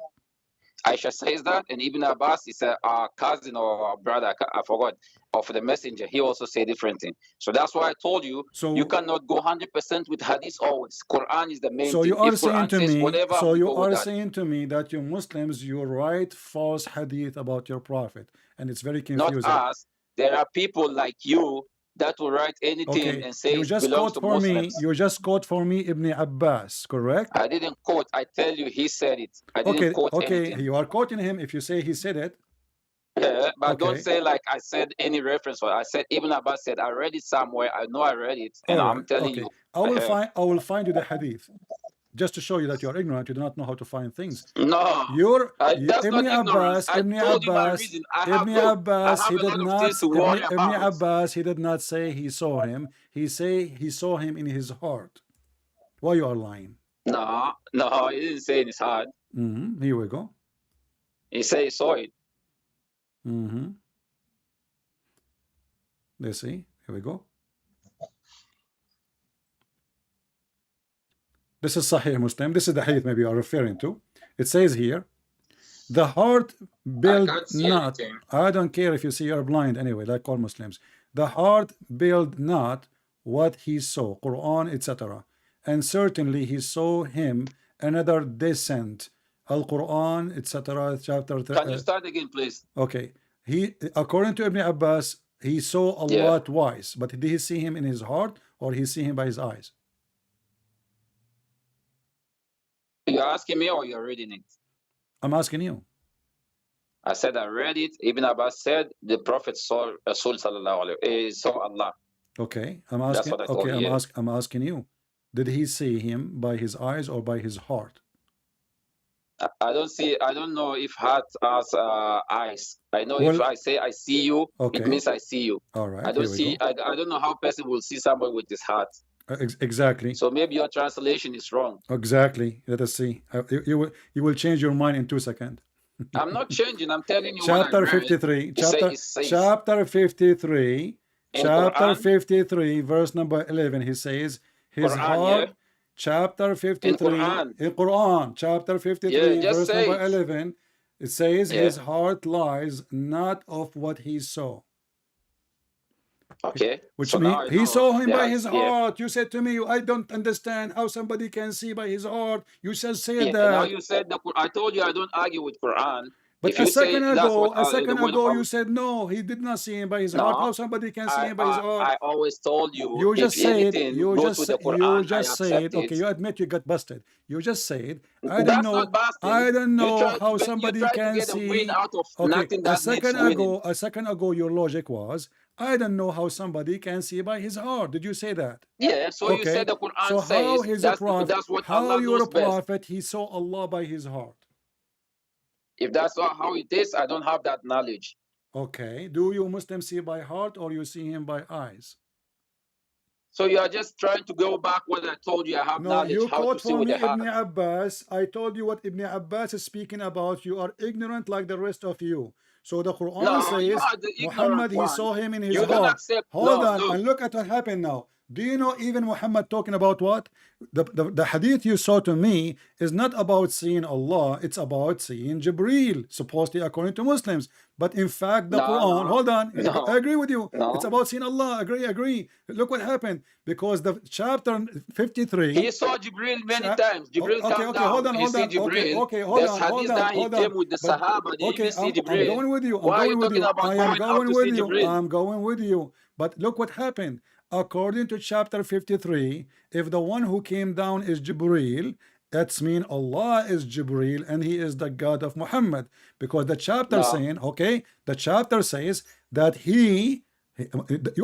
Aisha says that, and Ibn Abbas is a cousin or a brother, I forgot, of the messenger. He also said different thing. So that's why I told you, you cannot go 100% with hadith always. Quran is the main thing. You are saying to me, you are saying to me that you Muslims, you write false hadith about your prophet, and it's very confusing. Not us. There are people like you that will write anything and say you just quote for Muslims. You just quote for me Ibn Abbas, correct? I didn't quote. I tell you he said it. I didn't quote anything. You are quoting him if you say he said it. Yeah, but don't say like I said any reference. I said Ibn Abbas said I read it somewhere. I know I read it, and I'm telling you. I will find you the hadith. Just to show you that you are ignorant, you do not know how to find things. No, that's Ibn not Abbas, Ibn Abbas, he did not say he saw him. He saw him in his heart. Why you are lying? No, he didn't say in his heart. Here we go. He said he saw it. Let's see. Here we go. This is Sahih Muslim. This is the hadith maybe you are referring to. It says here, the heart build not. I don't care if you see you're blind anyway, like all Muslims. The heart build not what he saw, Quran, etc. And certainly he saw him another descent, Al-Quran, etc. Chapter. Can you start again, please? Okay. He, according to Ibn Abbas, he saw Allah twice, but did he see him in his heart or he see him by his eyes? You're asking me or you're reading it? I'm asking you. I said I read it. Ibn Abbas said the Prophet saw Rasul sallallahu alaihi saw Allah. Okay, I'm asking. I'm asking you. Did he see him by his eyes or by his heart? I don't know if heart has eyes. I know if I say I see you, it means I see you. All right. I don't see. I don't know how a person will see somebody with his heart. Exactly. So maybe your translation is wrong. Exactly. Let us see. You will change your mind in 2 seconds. I'm not changing. I'm telling you. Chapter 53. Chapter 53. Chapter 53, verse number 11. He says, his heart. Chapter 53. In Quran. Chapter 53, verse number 11. It says, his heart lies not of what he saw. Okay. Which So means now I he know saw him by his yeah. heart. You said to me, I don't understand how somebody can see by his heart. You just said Yeah. Now that. you said I told you I don't argue with Quran. But If you say that's what a the second word of ago, Allah. you said no, he did not see him by his heart. No, How somebody can see him by his heart? I always told you You if just said, anything goes with the you Quran, I just accept said, it. okay, you admit you got busted. You just said, That's not basting. I don't You know try to how somebody can get a win see. out of Okay, nothing that needs winning. a second ago, your logic was, I don't know how somebody can see by his heart. Did you say that? Yeah, so you Okay, said the Quran so how says is a prophet, that's what how Allah you're a knows best. prophet, he saw Allah by his heart? If that's not how it is, I don't have that knowledge. Okay, do you Muslims see by heart or you see him by eyes? So you are just trying to go back what I told you. I have No, knowledge you how to quote see for with me the heart. Ibn Abbas. I told you what Ibn Abbas is speaking about. You are ignorant like the rest of you. So the Quran No, you says, are the ignorant Muhammad, he one. saw him in his You don't heart. accept. Hold No, on, look. and look at what happened now. Do you know even Muhammad talking about what? The hadith you saw to me is not about seeing Allah, it's about seeing Jibreel, supposedly according to Muslims. But in fact, the Quran, hold on, I agree with you. It's about seeing Allah. Agree. Look what happened. Because the chapter 53. He saw Jibreel many times. Jibreel Okay, come down. hold on. Jibreel. Okay, hold on. He came with the But Sahaba. They okay, even see I'm Jibreel. going with you. Why are you talking about I am going out going to with see you. Jibreel? I'm going with you. But look what happened. According to chapter 53, if the one who came down is Jibreel, that's mean Allah is Jibreel and he is the God of Muhammad. Because the chapter saying, okay, the chapter says that you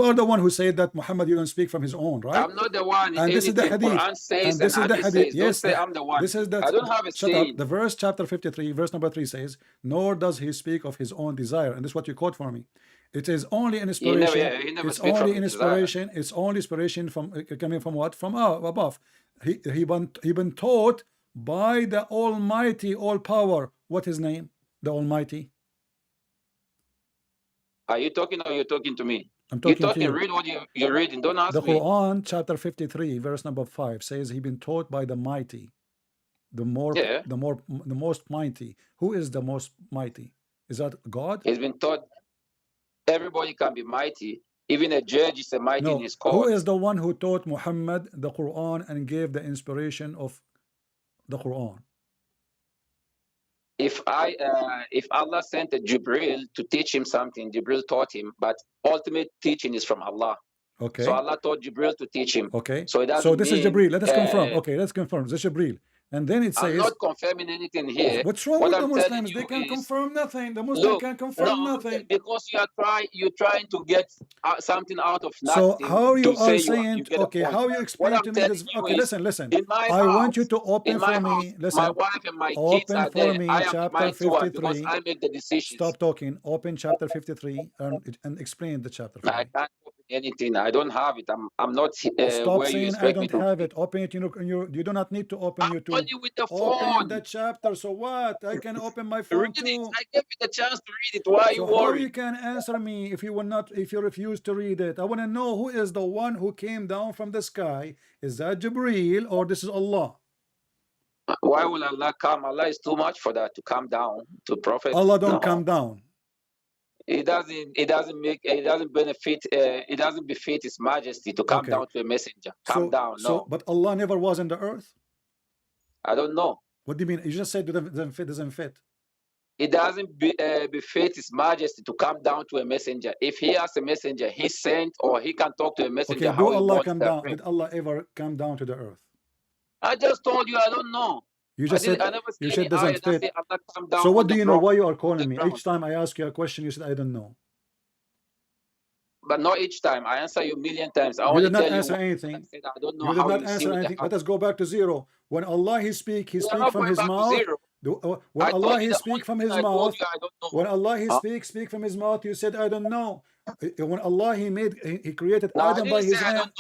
are the one who said that Muhammad didn't speak from his own, right? I'm not the one. And this is the hadith. Quran says And this is the Hadith hadith. says. Yes, Don't say I'm the one. this is I don't have a shut up. saying. The verse chapter 53, verse number 3 says, nor does he speak of his own desire. And this is what you quote for me. It is only an inspiration. He never It's speak only from an his desire. inspiration. It's only inspiration from coming from what? From above. He been taught by the Almighty, all power. What his name? The Almighty. Are you talking or you're talking to me? I'm talking to you. Read what you're reading. Don't ask me. The Quran, chapter 53, verse number 5 says he been taught by the mighty, the most mighty. Who is the most mighty? Is that God? He's been taught everybody can be mighty. Even a judge is a mighty in his court. Who is the one who taught Muhammad the Quran and gave the inspiration of the Quran? If Allah sent a Jibril to teach him something, Jibril taught him, but ultimate teaching is from Allah. Okay. So Allah taught Jibril to teach him. Okay. So this is Jibril. Let us confirm. Okay, let's confirm. This is Jibril. And then it says, I'm not confirming anything here. What's wrong with the Muslims? They can confirm nothing. The Muslim can confirm nothing. Because you're trying to get something out of So nothing. how you are saying, okay, how you explain to me this? Okay, listen. I want you to open for me. Listen. My wife and my kids Open are for there. me I am chapter 53. Because I make the decisions. Stop talking. Open chapter 53 and explain the chapter. I can't open anything. I don't have it. I'm not Stop where saying I don't have it. Open it. You do not need to open YouTube. You with the open phone. the chapter. So what? I can open my phone too. I gave you the chance to read it. Why are you worried? How you can answer me if you refuse to read it? I want to know who is the one who came down from the sky. Is that Jibreel or this is Allah? Why will Allah come? Allah is too much for that to come down to Prophet. Allah don't come down. It doesn't befit His Majesty to come down to a messenger. Come down, no. But Allah never was in the earth? I don't know. What do you mean? You just said doesn't fit. It doesn't befit His Majesty to come down to a messenger. If He has a messenger, He sent or He can talk to a messenger. Okay, do Allah come down? Did Allah ever come down to the earth? I just told you I don't know. You just said doesn't fit. So what do you know? Why you are calling me? Each time I ask you a question, you said I don't know. But not each time. I answer you a million times. You did not answer anything. I don't know you did not answer anything. Let us go back to zero. When Allah He speak from His mouth. When Allah He speak from His mouth. When Allah He speak from His mouth, you said I don't know. When Allah He created Adam by His hand.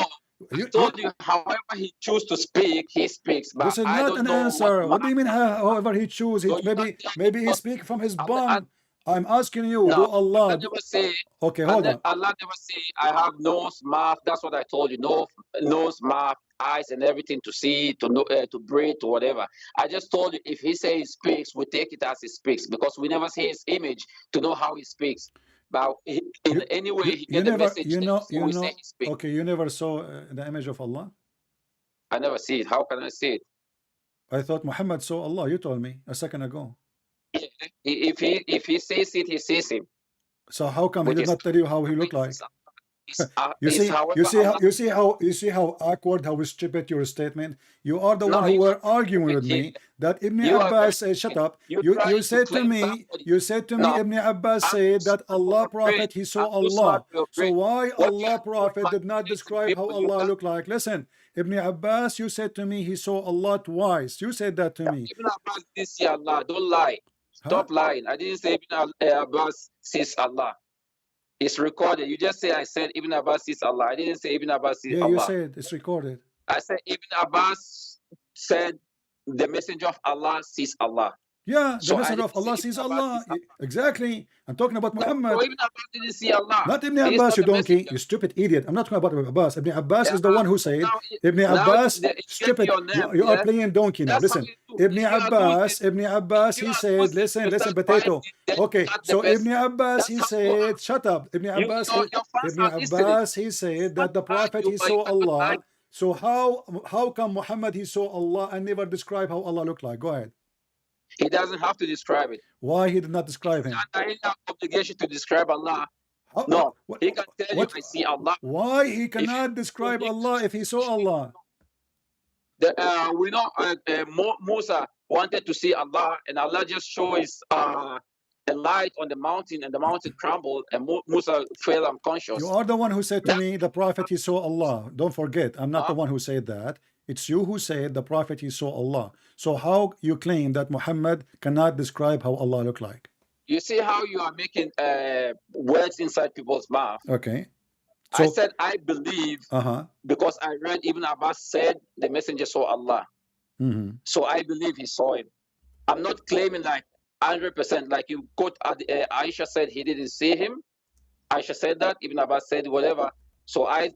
I told you, however He choose to speak, He speaks. But this is not an answer. What do you mean, however He choose? Maybe He speak from His bum. I'm asking you, do Allah never say, okay, hold on. Allah never say, I have nose, mouth. That's what I told you. Nose, mouth, eyes, and everything to see, to breathe, to whatever. I just told you, if He say He speaks, we take it as He speaks because we never see His image to know how He speaks. But in in any way he get a message, we say he speak. Okay, you never saw the image of Allah? I never see it. How can I see it? I thought Muhammad saw Allah. You told me a second ago. If he sees it, he sees him. So how come he did not tell you how he looked like? You see how awkward, how stupid your statement. You are the one who were arguing with me that Ibn Abbas said, shut up. You said to me, Ibn Abbas said that Allah Prophet, he saw Allah. So why Allah Prophet did not describe how Allah looked like? Listen, Ibn Abbas, you said to me he saw Allah twice. You said that to me. Ibn Abbas didn't see Allah. Don't lie. Stop lying. I didn't say Ibn Abbas sees Allah. It's recorded. You just say I said Ibn Abbas sees Allah. I didn't say Ibn Abbas sees Allah. Yeah, you said it's recorded. I said Ibn Abbas said the messenger of Allah sees Allah. Yeah, the messenger of Allah sees Allah. Exactly. I'm talking about Muhammad. So Ibn Abbas didn't see Allah. Not Ibn Abbas, you donkey, you stupid idiot. I'm not talking about Ibn Abbas. Ibn Abbas is the one who said, Ibn Abbas, stupid, you are playing donkey now. Listen, Ibn Abbas, he said, listen, potato. Okay, so Ibn Abbas, he said, shut up. Ibn Abbas, he said that the Prophet, he saw Allah. So how come Muhammad, he saw Allah and never describe how Allah looked like? Go ahead. He doesn't have to describe it. Why he did not describe him? He has no obligation to describe Allah. No, he can tell you I see Allah. Why he cannot describe Allah if he saw Allah? We know Musa wanted to see Allah, and Allah just shows a light on the mountain, and the mountain crumbled, and Musa fell unconscious. You are the one who said to me, the Prophet, he saw Allah. Don't forget, I'm not the one who said that. It's you who said the Prophet, he saw Allah. So how you claim that Muhammad cannot describe how Allah looked like? You see how you are making words inside people's mouth. Okay. So, I said I believe because I read Ibn Abbas said the messenger saw Allah. So I believe he saw him. I'm not claiming like 100%. Like you quote Aisha said he didn't see him. Aisha said that. Ibn Abbas said whatever. So I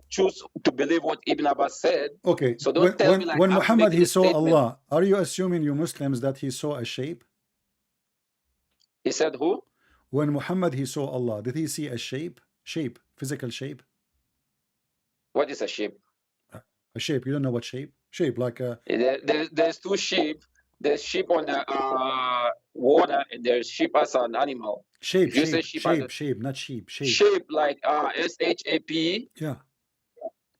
choose to believe what Ibn Abbas said. Okay. So don't tell me like when Muhammad he saw Allah, are you assuming, you Muslims, that he saw a shape? He said who? When Muhammad he saw Allah, did he see a shape? Physical shape? What is a shape? A shape. You don't know what shape? Shape like a. There's two sheep. There's sheep on the water, and there's sheep as an animal. Shape, not sheep. Shape like SHAP. Yeah.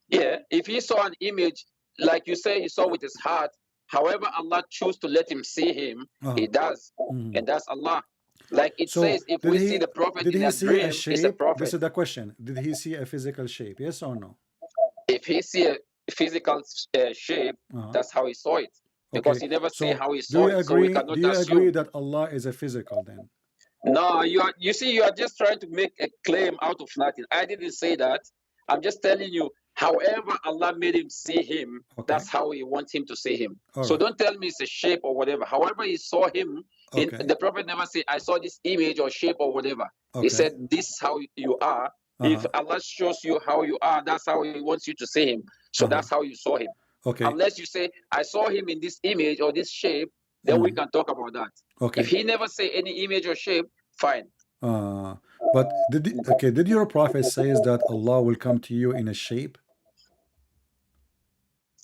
Yeah. If he saw an image, like you say, he saw with his heart. However, Allah chose to let him see him. He does, and that's Allah. Like it says, if we see the Prophet in a dream, it's a prophet. This is the question. Did he see a physical shape? Yes or no? If he see a physical shape, that's how he saw it. Because he never say how he saw it. So we cannot do you agree that Allah is a physical then? No, you see, you are just trying to make a claim out of nothing. I didn't say that. I'm just telling you, however Allah made him see him, that's how he wants him to see him. So don't tell me it's a shape or whatever. However he saw him, the Prophet never said, I saw this image or shape or whatever. He said, this is how you are. If Allah shows you how you are, that's how he wants you to see him. So that's how you saw him. Unless you say, I saw him in this image or this shape, then we can talk about that. If he never say any image or shape, fine. But did your prophet says that Allah will come to you in a shape?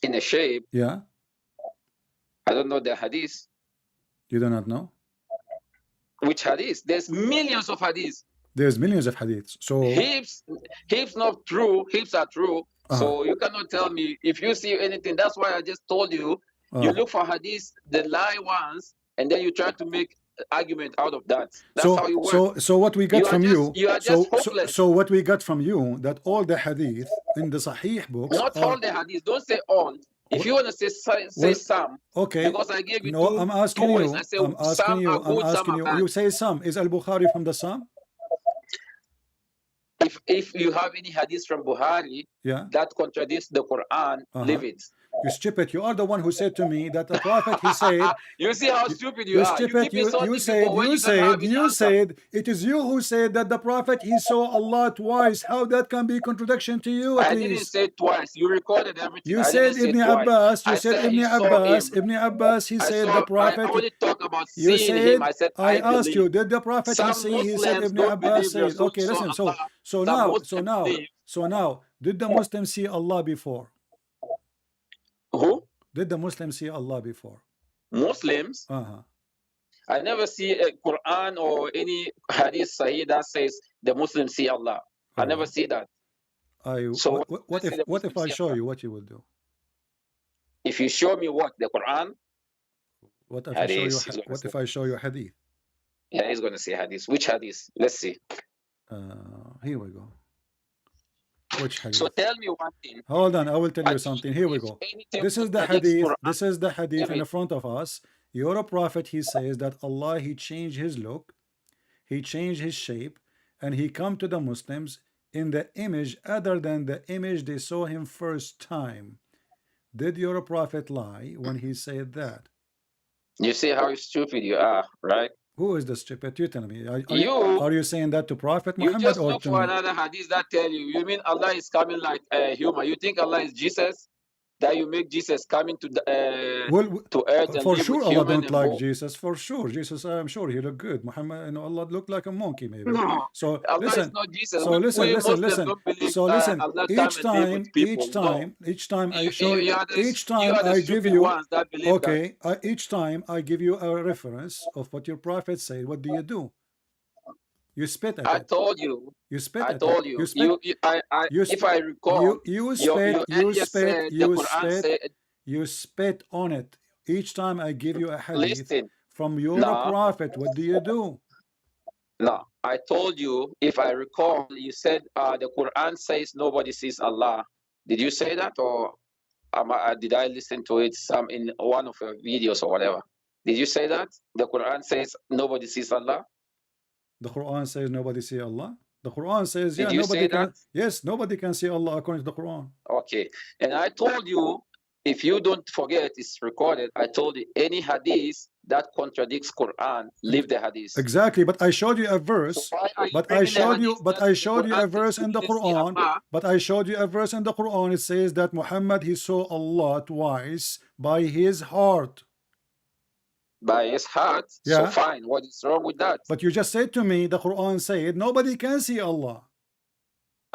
In a shape? Yeah. I don't know the hadith. You do not know? Which hadith? There's millions of hadiths. There's millions of hadiths. So heaps not true, heaps are true. So you cannot tell me if you see anything. That's why I just told you. You look for hadiths, the lie ones, and then you try to make argument out of that. That's how you work. So what we got from you, so what we got from you, that all the hadith in the Sahih books. Not all the hadith. Don't say all. If you want to say some, okay. Because I gave you no, I'm asking you. I say I'm asking you. I'm asking you. You say some. Is Al Bukhari from the some? If you have any hadith from Bukhari that contradicts the Quran, leave it. You stupid. You are the one who said to me that the prophet, he said, You see how stupid you are. You stupid, keep insulting people when you don't have any you answer. said, it is you who said that the prophet, he saw Allah twice. How that can be contradiction to you at I least? didn't say twice. You recorded everything. You I said didn't say Ibn twice. Abbas, you I said said Ibn he saw Abbas, him. Ibn Abbas, he said the I prophet, only talk about you seeing him. said, I said I asked you, believe. did the prophet he Some see? He said Muslims Ibn don't Abbas believe said, Rasul okay, saw listen, Allah. Some Muslims so now, did the Muslims see Allah before? Who? Did the Muslims see Allah before? Muslims? I never see a Quran or any hadith sahih that says the Muslims see Allah. I never see that. So what if I show you what you will do? If you show me what? The Quran? What if I show you what if I show you hadith? Yeah, he's gonna say hadith. Which hadith? Let's see. Here we go. Which hadith? So tell me one thing. Hold on, I will tell you something. Here we go. This is the hadith. This is the hadith in front of us. Your prophet, he says that Allah, he changed his look, he changed his shape, and he come to the Muslims in the image other than the image they saw him first time. Did your prophet lie when he said that? You see how stupid you are, right? Who is the stupid? You tell me. Are you saying that to Prophet Muhammad you just or look to for me? Another hadith that tell you? You mean Allah is coming like a human? You think Allah is Jesus? That you make Jesus coming to earth and for live sure with Allah human don't like both. Jesus. For sure, Jesus, I'm sure he looked good. Muhammad, Allah looked like a monkey maybe. No, so Allah listen. Is not Jesus. So listen. Don't believe So listen. Allah Each time I show you. Each time I give you. Okay. Each time I give you a reference of what your prophet said. What do you do? You spit at it. I told you. You spit at it. I told you. If I recall, you spit on it. Each time I give you a hadith from your prophet, what do you do? No, I told you, if I recall, you said the Quran says nobody sees Allah. Did you say that, or did I listen to it in one of your videos or whatever? Did you say that? The Quran says nobody sees Allah? The Quran says nobody sees Allah? The Quran says, yeah, nobody can. Yes, nobody can see Allah according to the Quran. Okay. And I told you, if you don't forget, it's recorded. I told you any hadith that contradicts Quran, leave the hadith. Exactly, but I showed you a verse. But I showed you a verse in the Quran. But I showed you a verse in the Quran. It says that Muhammad, he saw Allah twice by his heart. By his heart? Yeah. So fine, what is wrong with that? But you just said to me, the Quran said nobody can see Allah.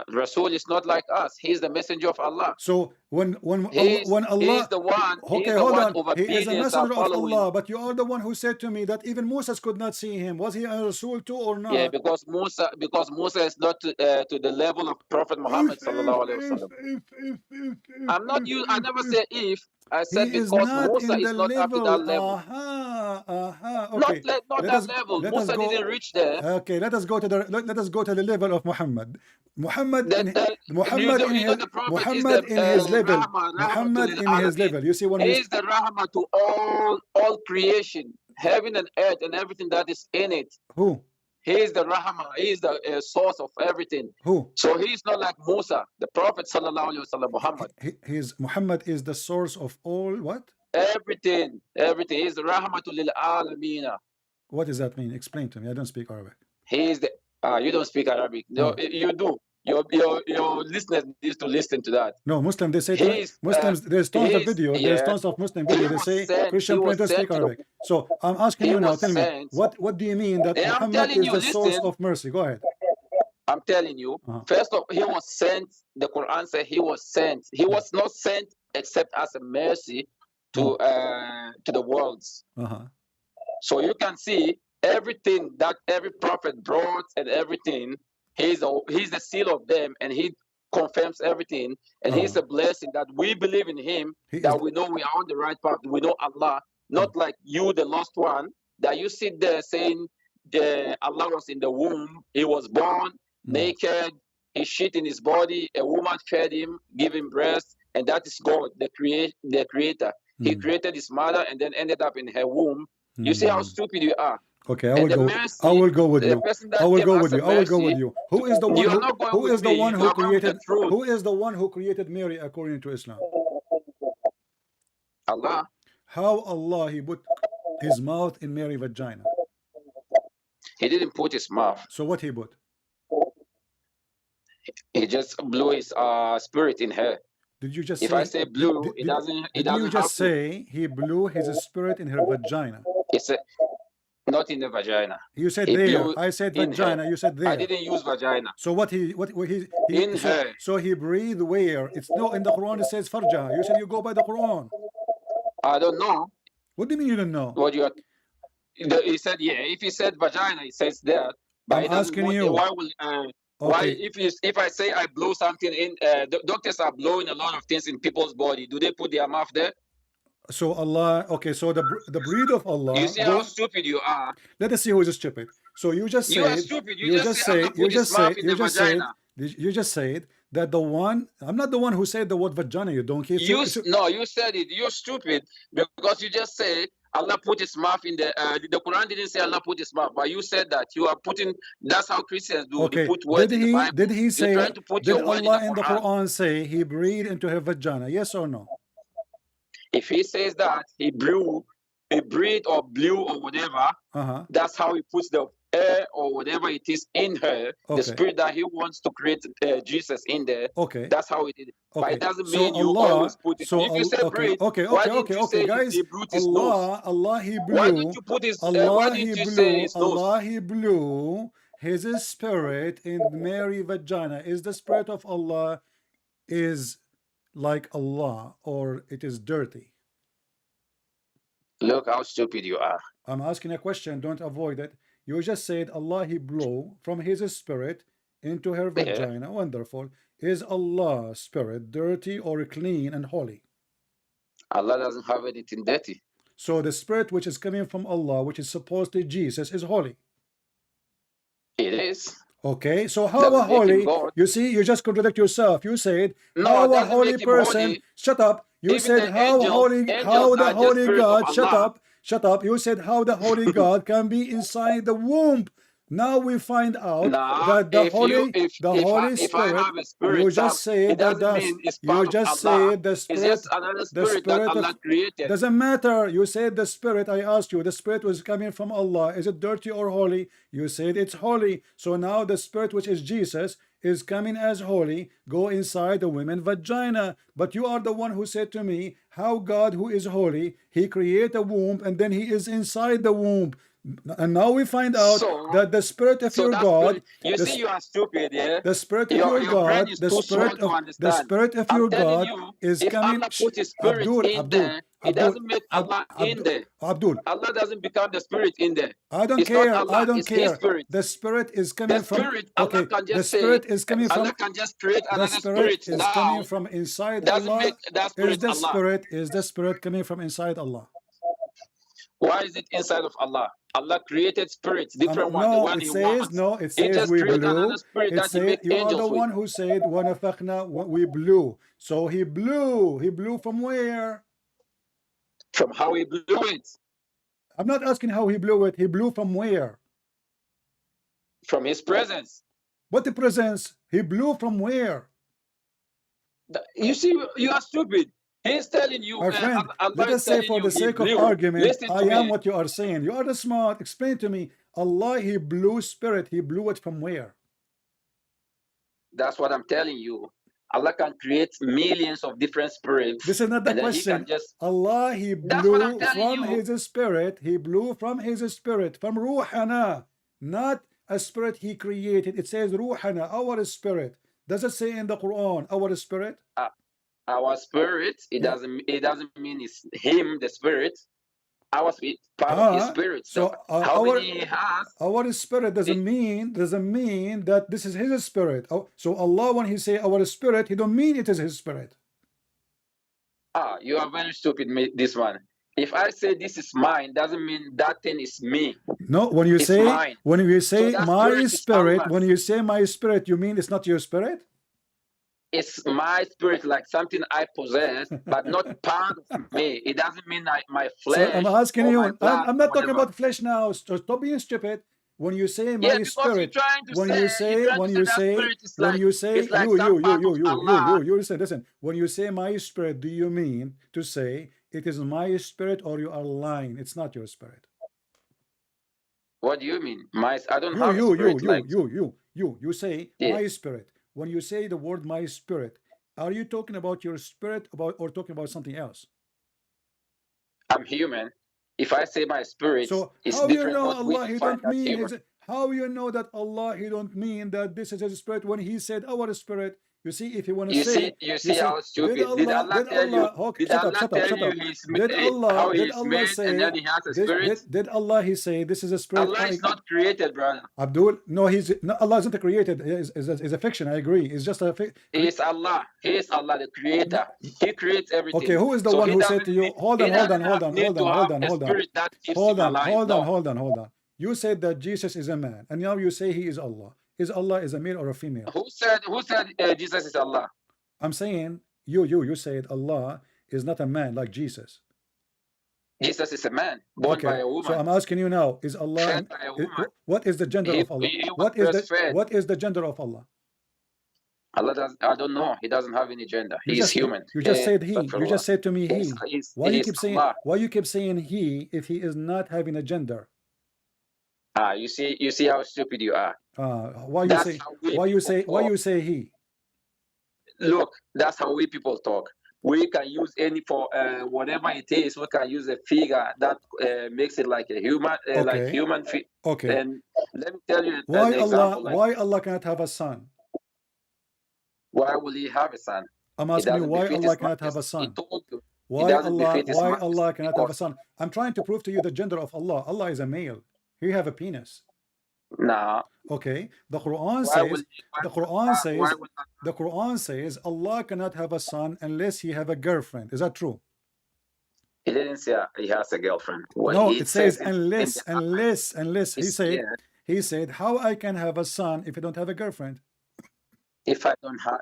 Rasul is not like us. He is the messenger of Allah. So when Allah, he's the one. Okay, hold on. He is a messenger of Allah, but you are the one who said to me that even Moses could not see him. Was he a Rasul too or not? Yeah, because Musa is not to the level of Prophet Muhammad sallallahu alaihi wasallam. I never said if. I said because Musa is not up to that level. Okay. Not that level. Musa didn't reach there. Okay, let us go to the level of Muhammad. Muhammad in his level. You see when he is the rahmah to all creation, heaven and earth and everything that is in it. Who? He is the rahmah. He is the source of everything. Who? So he is not like Musa, the Prophet sallallahu alaihi wasallam. Muhammad is the source of all what? Everything. He is the rahmatul lil alamina. What does that mean? Explain to me. I don't speak Arabic. He is the. You don't speak Arabic. No, you do. Your listeners need to listen to that. No, Muslim, they say Muslims. There's tons of videos. Yeah. There's tons of Muslim videos. They say Christian don't speak Arabic. So I'm asking you now. Tell me what do you mean that Muhammad is the source of mercy? Go ahead. I'm telling you. First of all, he was sent. The Quran said he was sent. He was not sent except as a mercy to the worlds. So you can see everything that every prophet brought and everything. He's the seal of them, and he confirms everything. And he's a blessing that we believe in him, that we know we are on the right path. We know Allah, not like you, the lost one, that you sit there saying Allah was in the womb. He was born naked. He shit in his body. A woman fed him, gave him breast, and that is God, the creator. He created his mother and then ended up in her womb. You see how stupid you are. Okay, I will go with you. Who is the one who created Mary according to Islam? Allah. How Allah he put his mouth in Mary's vagina? He didn't put his mouth. So what he put? He just blew his spirit in her. Did you just If say? I say blew, it doesn't. It Did you doesn't just have to. say he blew his spirit in her vagina? It's not in the vagina. You said He there. blew I said in vagina. her. You said there. I didn't use vagina. So what he In her. so he breathed where? It's no in the Quran it says farja. You said you go by the Quran. I don't know What do you mean you don't know? what you are. He said, yeah. If he said vagina, it says that. But I'm it doesn't asking want, you. why will why Okay. if I say I blow something in, doctors are blowing a lot of things in people's body. Do they put their mouth there? So Allah, okay, so the breed of Allah. You see how stupid you are. Let us see who is stupid. So you just You are said, stupid. you just said, you just said that the one. I'm not the one who said the word vagina. You donkey. No, you said it. You're stupid because you just said Allah put his mouth in the Quran didn't say Allah put his mouth, but you said that you are putting. That's how Christians do. Okay. They put words in the Bible. Did he say? You're trying to put Did your word Allah in the the Quran say he breathed into her vagina? Yes or no? If he says that he breathed or blew or whatever, that's how he puts the air or whatever it is in her, the spirit that he wants to create Jesus in there. Okay. That's how it is. Okay. But it doesn't So mean you Allah, always put it. If you say breathe, okay, guys. Allah he blew. Why don't you put his Allah he blew his spirit in Mary's vagina. Is the spirit of Allah is like Allah or it is dirty? Look how stupid you are. I'm asking a question, don't avoid it. You just said Allah he blew from his spirit into her vagina. Wonderful. Is Allah's spirit dirty or clean and holy? Allah doesn't have anything dirty. So the spirit which is coming from Allah, which is supposed to Jesus, is holy. It is. Okay, so how a holy, you see, you just contradict yourself. You said, how a holy person, shut up. You said how the holy God, shut up. You said how the holy God can be inside the womb. Now we find out that the Holy Spirit, you just say that the Spirit doesn't matter. You said the Spirit, I asked you, the Spirit was coming from Allah. Is it dirty or holy? You said it's holy. So now the Spirit, which is Jesus, is coming as holy, go inside the woman's vagina. But you are the one who said to me, how God, who is holy, he create a womb and then he is inside the womb. And now we find out that the spirit of your God, you see, you are stupid, yeah. The spirit of your God, the spirit of your God is coming. Abdul, it doesn't make Allah in there. Abdul, Allah doesn't become the spirit in there. I don't care. I don't care. The spirit is coming from. Okay, the spirit is coming from. Allah can just create another spirit is coming from inside Allah. Is the spirit coming from inside Allah? Why is it inside of Allah? Allah created spirits, different ones. No, it says we blew. It says you are the one who said we blew. So he blew from where? From how he blew it. I'm not asking how he blew it. He blew from where? From his presence. What the presence? He blew from where? You see, you are stupid. He's telling you, my friend, let us say for the sake of argument, I am what you are saying. You are the smart. Explain to me. Allah, he blew spirit. He blew it from where? That's what I'm telling you. Allah can create millions of different spirits. This is not the question. Allah, he blew from his spirit. He blew from his spirit, from Ruhana, not a spirit he created. It says Ruhana, our spirit. Does it say in the Quran, our spirit? Our spirit, it doesn't mean it's him, the spirit. Our spirit, part of his spirit. So our spirit doesn't mean that this is his spirit. So Allah, when he say our spirit, he don't mean it is his spirit. You are very stupid, this one. If I say this is mine, doesn't mean that thing is me. No, when you say my spirit, when you say my spirit, you mean it's not your spirit? It's my spirit, like something I possess, but not part of me. It doesn't mean my flesh. So I'm asking you, I'm not talking about flesh now. Stop being stupid. When you say my spirit, when you say, listen, when you say my spirit, do you mean to say it is my spirit, or you are lying. It's not your spirit. What do you mean? I don't have a spirit. You say my spirit. When you say the word my spirit, are you talking about your spirit or talking about something else? I'm human. If I say my spirit, so it's how different. You know what Allah, we he define don't as mean human. is how you know that Allah, he don't mean that this is his spirit when he said our spirit? You see, if you want to say, you see how stupid. did Allah tell you? okay, Did Allah tell you how did he's Allah made and then say he has a spirit? did Allah he say this is a spirit? Allah is not created, brother. Abdul, no, Allah isn't created. Is a fiction. I agree. It's just a He is Allah. He is Allah, the creator. He creates everything. Okay, who is the one who said to you, hold on. You said that Jesus is a man, and now you say he is Allah. Is Allah is a male or a female? Who said Jesus is Allah? I'm saying you said Allah is not a man like Jesus. Jesus is a man born by a woman. So I'm asking you now, is Allah what is the gender of Allah? What is the gender of Allah? Allah does, I don't know. He doesn't have any gender. He is human. You just said he. You just said to me he. Why you keep saying he if he is not having a gender? You see how stupid you are. Why you say he? Look, that's how we people talk. We can use any for whatever it is. We can use a figure that makes it like a human, like human. Okay. And let me tell you why Allah cannot have a son? Why will he have a son? I'm asking you why Allah cannot have a son. Why Allah cannot have a son? I'm trying to prove to you the gender of Allah. Allah is a male. He have a penis. No. Okay. The Quran says Allah cannot have a son unless he have a girlfriend. Is that true? He didn't say he has a girlfriend. No, it says unless. He said how I can have a son if I don't have a girlfriend. If I don't have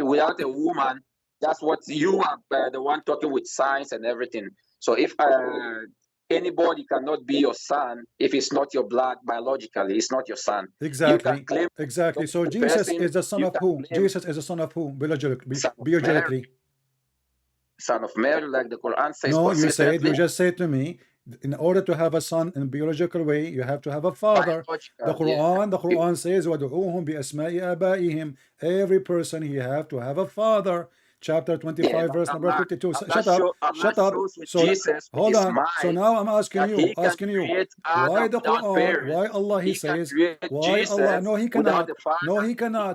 without a woman, that's what you are the one talking with science and everything. So if anybody cannot be your son if it's not your blood biologically, it's not your son. Exactly. So Jesus is the son of who? Jesus is the son of who? Biologically. Son of Mary, like the Quran says. No, you just said to me, in order to have a son in a biological way, you have to have a father. The Quran says, وَدُعُوهُمْ بِأَسْمَاءِ آبَائِهِمْ. Every person he have to have a father. Chapter 25, verse number 52. Shut up. So hold on. So now I'm asking you, why the Quran, why Allah he says, why Allah, no he cannot,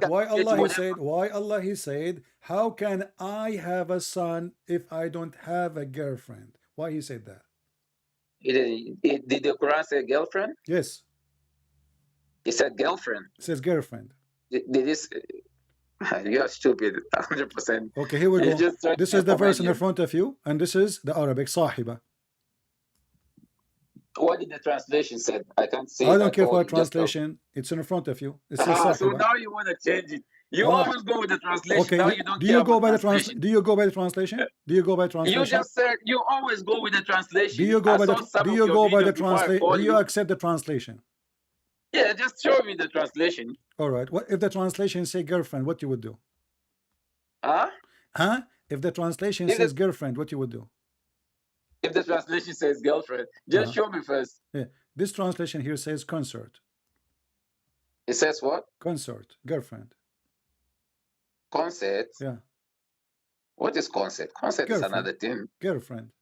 why Allah he said, how can I have a son if I don't have a girlfriend? Why he said that? Did the Quran say girlfriend? Yes. It said girlfriend. It says girlfriend. Did this? You are stupid, 100%. Okay, here we go. This is the verse in front of you, and this is the Arabic, Sahiba. What did the translation say? I can't see. I don't care for translation. It's in front of you. It says Sahiba. So now you want to change it. You always go with the translation. Okay. Now you don't do you go by the translation? Do you go by the translation? You just said you always go with the translation. Do you go by the translation? Do you accept the translation? Yeah, just show me the translation. All right. What if the translation say girlfriend? What you would do? If the translation says girlfriend, what you would do? If the translation says girlfriend, just show me first. Yeah. This translation here says consort. It says what? Consort, girlfriend. Concert? Yeah. What is concert? Concert is another thing. Girlfriend.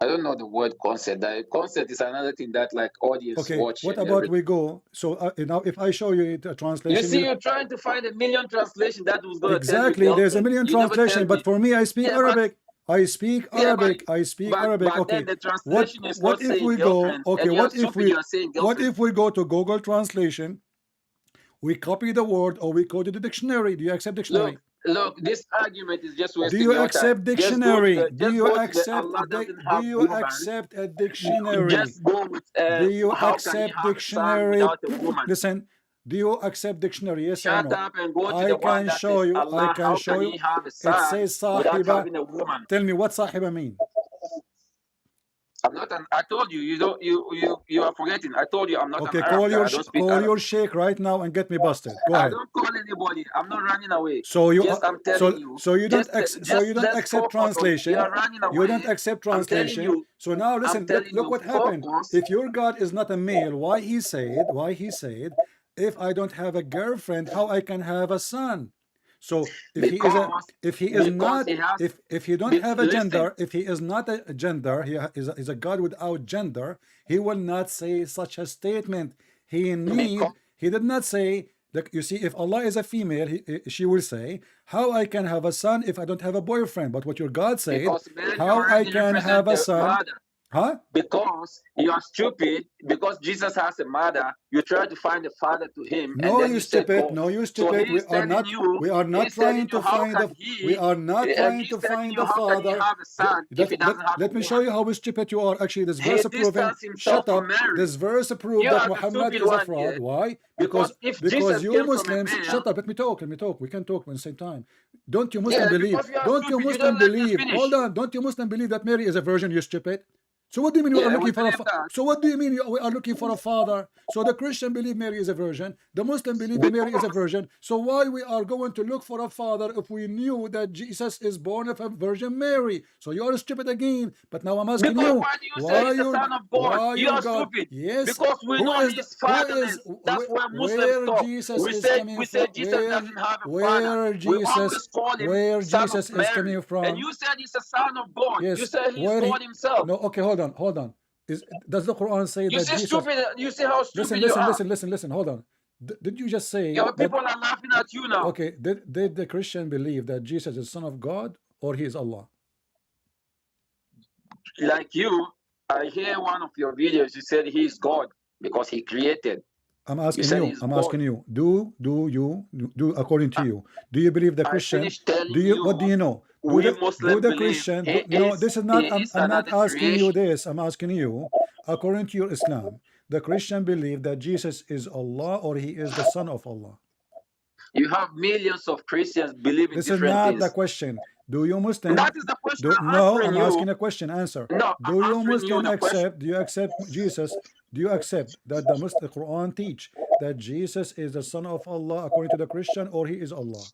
I don't know the word concert. Concert is another thing that like audience watch. What about we go? So now if I show you a translation. You see, you're trying to find a million translation that was going to exactly. There's a million translation, but for me, I speak Arabic. I speak Arabic. Okay. The translation is what if we go? Okay. What if we go to Google Translation? We copy the word or we go to the dictionary. Do you accept dictionary? Look, this argument is just wasting your time. Do you accept dictionary? Do you accept a dictionary? Just go with, do you accept dictionary? Listen, do you accept dictionary? Yes or no? Shut up and go to the one that show you. Allah, I can show you. It says sahiba. Tell me what sahiba mean. I'm not an. I told you. You don't. You are forgetting. I told you I'm not Okay, an Arab guy. I don't speak Arab. your sheikh right now and get me busted. Go ahead. I don't call anybody. I'm not running away. So you Just I'm telling you. so you don't let's accept focus on. translation. You are running away. You don't accept translation. You, so now listen. Look what happened. Focus. If your God is not a male, why he said, if I don't have a girlfriend, how I can have a son? So if he don't have a gender, if he is not a gender, he is a God without gender, he will not say such a statement. He did not say that. You see, if Allah is a female, she will say, how I can have a son if I don't have a boyfriend? But what your God said, how I can have a son? Huh? Because you are stupid. Because Jesus has a mother, you try to find a father to him. No, you stupid. No, you stupid. We are not trying to find the. We are not trying to find the father. Let me show you how stupid you are. Actually, this verse proven. Shut up. This verse proves that Muhammad is a fraud. Why? Because you Muslims. Shut up. Let me talk. We can talk at the same time. Don't you Muslim believe? Don't you Muslim believe? Hold on. Don't you Muslim believe that Mary is a virgin? You stupid. So what do you mean we are looking for a So what do you mean we are looking for a father? So the Christian believe Mary is a virgin. The Muslim believe Mary is a virgin. So why we are going to look for a father if we knew that Jesus is born of a Virgin Mary? So you are stupid again. But now I'm asking you, why you the son of God? You are stupid. Yes. Because we know his father. That's where Muslims talk. Jesus is coming from. We say Jesus doesn't have a father. Where Jesus is coming from. And you said he's a son of God. Yes. You said he's God himself. No, okay, hold on. Does the Quran say that Jesus? Stupid. You see how stupid you are. Listen. Hold on. Did you just say? People are laughing at you now. Okay. Did the Christian believe that Jesus is Son of God or he is Allah? Like you, I hear one of your videos. You said he is God because he created. I'm asking you. Do according to you? Do you believe the Christian? What do you know? Do the Christian? No, this is not. I'm not asking you this. I'm asking you, according to your Islam, the Christian believe that Jesus is Allah or he is the Son of Allah. You have millions of Christians believing this different things. This is not the question. Do you Muslim? That is the question. I'm asking a question. Answer. No, do you Muslim accept? Do you accept Jesus? Do you accept that the Quran teach that Jesus is the Son of Allah according to the Christian, or he is Allah?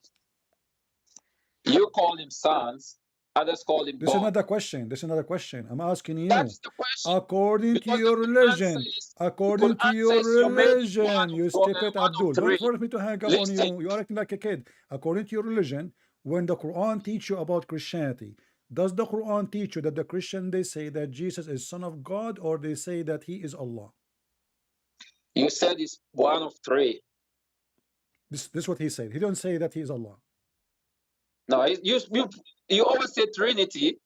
You call him sons. Others call him God. This is not the question. This is not a question. I'm asking you. That's the question. According to your religion. According to your religion. You stupid Abdul. Don't force me to hang up on you. You are acting like a kid. According to your religion, when the Quran teach you about Christianity, does the Quran teach you that the Christian, they say that Jesus is Son of God, or they say that he is Allah? You said it's one of three. This is what he said. He don't say that he is Allah. No, you always say Trinity.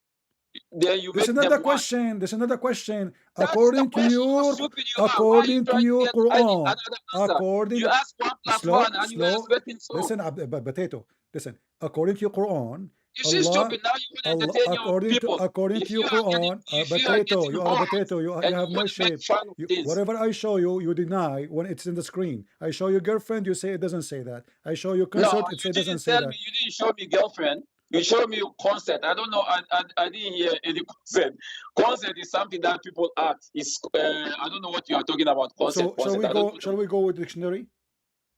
Then you this is another question. This is another question. According to your Quran, according you ask 1 plus 1 and you ask getting so. Listen, potato. Listen. According to your Quran, you stupid. Now you want to entertain according to your Quran, potato. You are a potato. You have no shape. Whatever I show you, you deny when it's in the screen. I show you girlfriend, you say it doesn't say that. I show you concert, it doesn't say that. You didn't show me girlfriend. You showed me concert. I don't know. I didn't hear any concert. Concert is something that people act. It's I don't know what you are talking about. Concert. So shall we go with dictionary?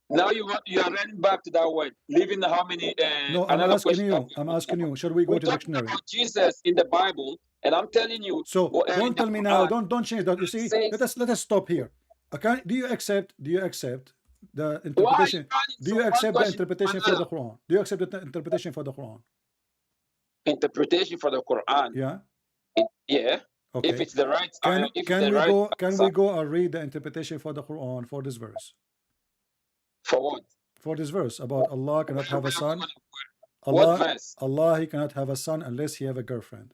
Now you are running back to that word. Leaving how many? No, I'm asking you. Shall we go to dictionary? About Jesus in the Bible, and I'm telling you. So don't tell me now. Don't change that. You see, let us stop here. Okay? Do you accept the interpretation? Do you accept the interpretation for the Quran? Do you accept the interpretation for the Quran? Interpretation for the Quran. Yeah. Yeah. Okay. If it's the right. Can we go and read the interpretation for the Quran for this verse? For what? For this verse about Allah cannot have a son. What verse? Allah, he cannot have a son unless he have a girlfriend.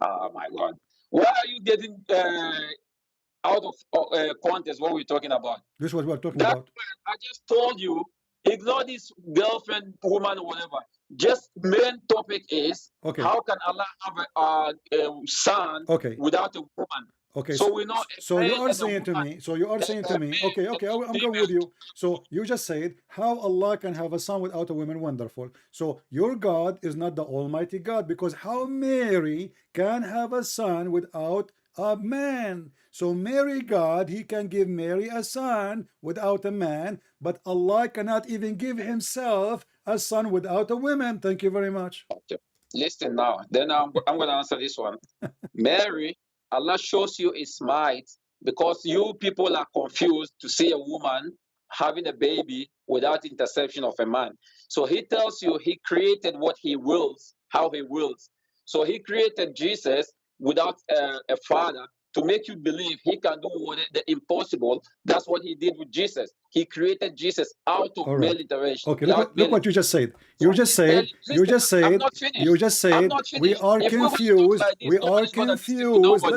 Oh my God! Why are you getting out of context what we're talking about? This is what we're talking about. I just told you, ignore this girlfriend, woman, or whatever. Just main topic is how can Allah have a son without a woman? Okay, So we know so a you man are and a saying to woman. me, so you are That saying a to me, man okay, and okay, a I'm going with female. you. So you just said how Allah can have a son without a woman. Wonderful. So your God is not the Almighty God, because how Mary can have a son without a man? So Mary God, he can give Mary a son without a man, but Allah cannot even give himself a son without a woman. Thank you very much. Okay. Listen now. Then I'm going to answer this one. Mary, Allah shows you His might because you people are confused to see a woman having a baby without interception of a man. So He tells you He created what He wills, how He wills. So He created Jesus without a father to make you believe He can do the impossible. That's what He did with Jesus. He created Jesus out of All male right. intervention, Okay, without look male. what you just said. So You just He's telling, said, you listen, just I'm said, not you finished. just I'm said, not we finished. are If we were to talk confused. like this, We are nobody's gonna listen to confused. nobody.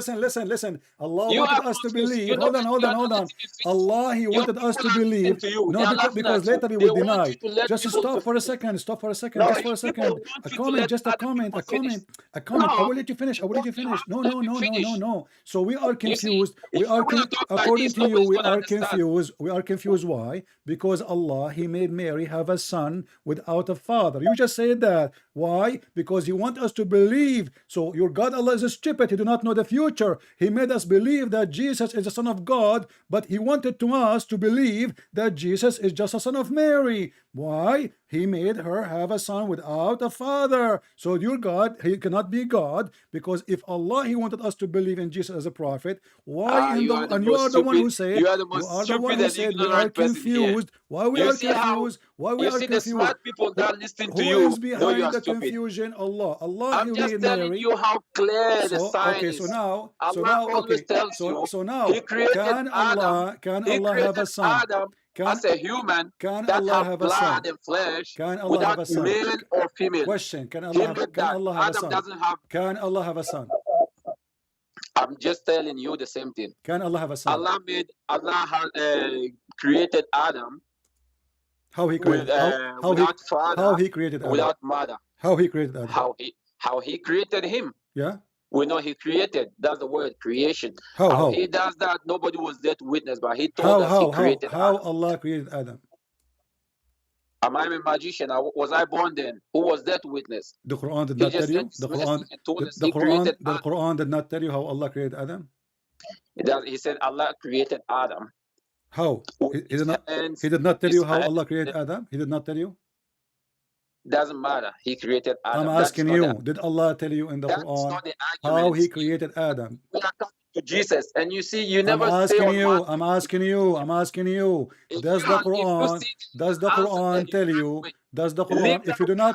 Listen. Allah You wanted are us to confused. believe. You know, Hold you are on. not letting me finish. Allah, He Your wanted us people to are listening believe. to you. They No, are laughing because at you. later we They will want deny. you to let Just people to stop for a finish. second. Stop for a second. No, Just you for a people second. want A you to comment. let Just a other comment. people finish. A comment. I No, will let you finish. I will let you you have finish. to let me finish. No. So we are You see, confused. if we're gonna talk like According this, to you, nobody's we gonna are understand. confused. We are confused. Why? Because Allah, He made Mary have a son without a father. You just said that. Why? Because He wants us to believe. So your God Allah is stupid. He do not know the future. He made us believe that Jesus is the son of God, but He wanted to us to believe that Jesus is just a son of Mary. Why? He made her have a son without a father. So your God, He cannot be God, because if Allah, He wanted us to believe in Jesus as a prophet, why in You the are the and you most are the one stupid. who said, You are the you most are the one stupid who and said we are ignorant person here. confused. Why we You are see how confused? Why we you are see the confused? smart people that listen to Who you is know you behind are the stupid. confusion? Allah. Allah, I'm He just made telling Mary. you how clear the So sign okay, is. so Allah now always okay, tells you so He now created Adam. Can He Allah have created a son? Adam Can as a human can that Allah have have a blood son? and flesh Can Allah have without a son? male or female. Question: He made Can that. Allah have a Adam son? doesn't have. Can Allah have a son? I'm just telling you the same thing. Can Allah have a son? Allah has created Adam How He with created? without How father, He created Adam? without mother. How He created Adam? How he created him. Yeah. We know He created. That's the word creation. How How how He does that, nobody was there to witness, but He told us He created how Adam. Allah created Adam? Am I a magician? Was I born then? Who was there to witness? The Quran did He not tell just sent you. His message and told us The He created Adam. Quran did not tell you how Allah created Adam. He said Allah created Adam How? with His hands, He did not tell His you how hands. Allah created Adam. He did not tell you. Doesn't matter. He created I'm Adam. That is asking not the. you, did Allah tell you in the That is Quran not the how He argument. created Adam? We are coming to Jesus, and you see, you never stay on one. I'm asking you, does the If you Quran, see the answer there, you tell run you, away. does the Leave Quran, that one and if you do read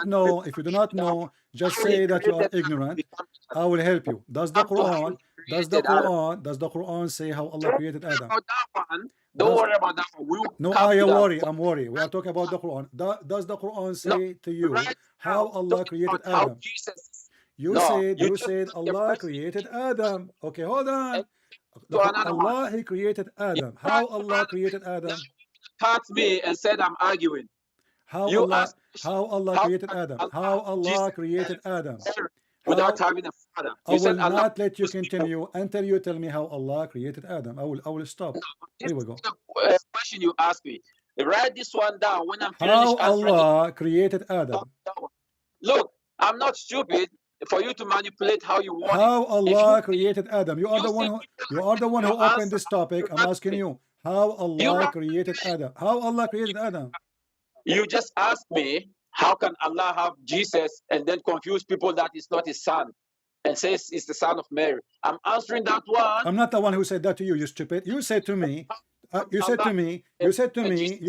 not know, just how He say that you are created Adam to ignorant, become I will help you. Adam to how He created Adam. Does the Quran say how Allah Don't created worry Adam? about that one. Don't Does worry about that one. We will No, come I to that. worry, I'm worried. We are talking about the Quran. Does the Quran No, say to you right how now, Allah talking created about how Adam? Jesus. No, you You just said took a Allah question created Adam. Okay, hold and on. to another one. Allah, He created You Adam. tried How to Allah run away. created Now Adam? you cut me and said I'm arguing. You asked How Allah how created can Adam? Allah How have Jesus Allah created Adam? without How having a father? I You will said Allah not let you was people. continue until you tell me how Allah created Adam. I will stop. This Here we is go. the question you asked me. Write this one down. When I'm How finished answering it, Allah created Adam? look, I'm not stupid for you to manipulate how you want it. How If you Allah created Adam? You are you the one see who people you are the one who your opened answer, this topic. you I'm run asking away. you how You Allah run created away. Adam. How Allah created Adam? You just asked me how can Allah have Jesus and then confuse people that is not His son and says it's the son of Mary. I'm answering that one. I'm not the one who said that to you, you stupid. You said to me, Allah you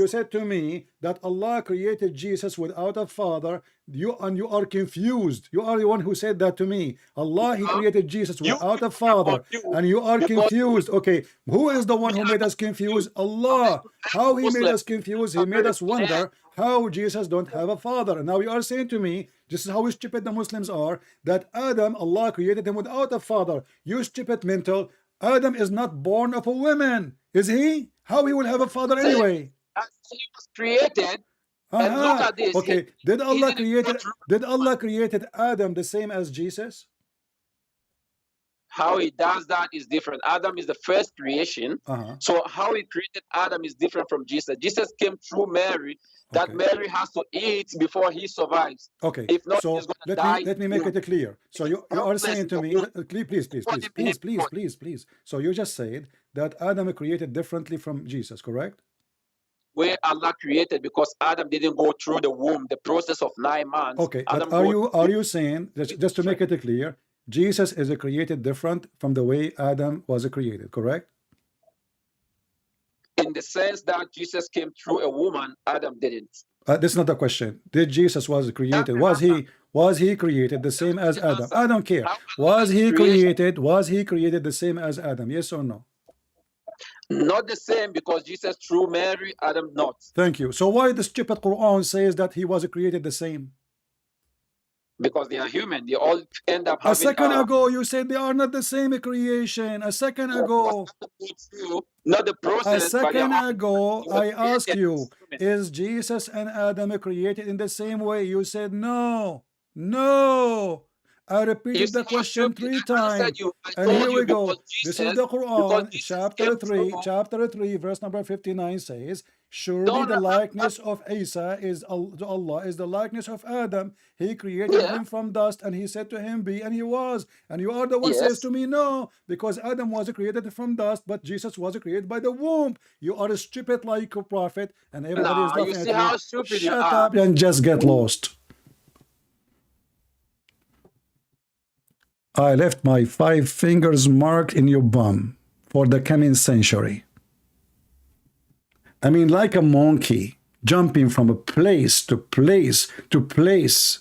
said to me that Allah created Jesus without a father. You are confused. You are the one who said that to me. Allah, He created Jesus you without a people are father, confused and you are because confused. Okay, who is the one we who are made us not confused? confused. Allah. How He made Muslim us confused? He are made very us clear. wonder how Jesus don't have a father. And now you are saying to me, this is how stupid the Muslims are, that Adam, Allah created him without a father. You stupid mental. Adam is not born of a woman, is he? How he will have a father anyway? As he was created, and look at this. Okay. He didn't go through. Did Allah created Adam the same as Jesus? how he does that is different. Adam is the first creation. So how he created Adam is different from Jesus. Jesus came through Mary. That Mary has to eat before he survives. Okay. If not, so he's going to die. let me make it clear. So you are saying to me, please. So you just said that Adam created differently from Jesus, correct? Where Allah created, because Adam didn't go through the womb, the process of 9 months. Okay, but are you saying, just to make it clear, Jesus is created different from the way Adam was created, correct? In the sense that Jesus came through a woman, Adam didn't. This is not the question. Did Jesus was created? Was he created the same as Adam? I don't care. Was he created the same as Adam? Yes or no? Not the same, because Jesus through Mary, Adam not. Thank you. So why the stupid Quran says that he was created the same? Because they are human. They all end up having... A second ago, you said they are not the same creation. A second ago. Not the process. A second ago, I asked you, is Jesus and Adam created in the same way? You said no. No. I repeated the question 3 times. And here we go. This is the Quran, chapter 3, verse number 59 says, surely the likeness of Isa is to Allah is the likeness of Adam. He created him from dust, and he said to him, be, and he was. And you are the one says to me, no, because Adam was created from dust, but Jesus was created by the womb. You are stupid like a prophet, and everybody is laughing at you. Shut up and just get lost. I left my 5 fingers marked in your bum for the coming century. I mean, like a monkey jumping from a place to place to place.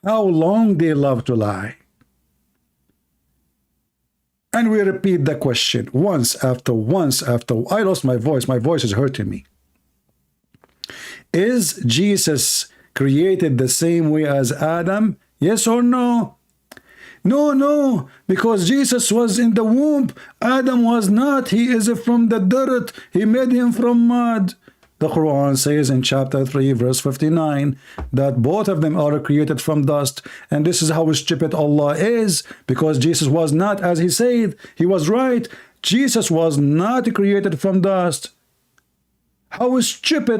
How long they love to lie. And we repeat the question once after once after. I lost my voice. My voice is hurting me. Is Jesus created the same way as Adam? Yes or no? No, because Jesus was in the womb. Adam was not. He is from the dirt. He made him from mud. The Quran says in chapter 3, verse 59, that both of them are created from dust. And this is how stupid Allah is, because Jesus was not, as he said. He was right. Jesus was not created from dust. How stupid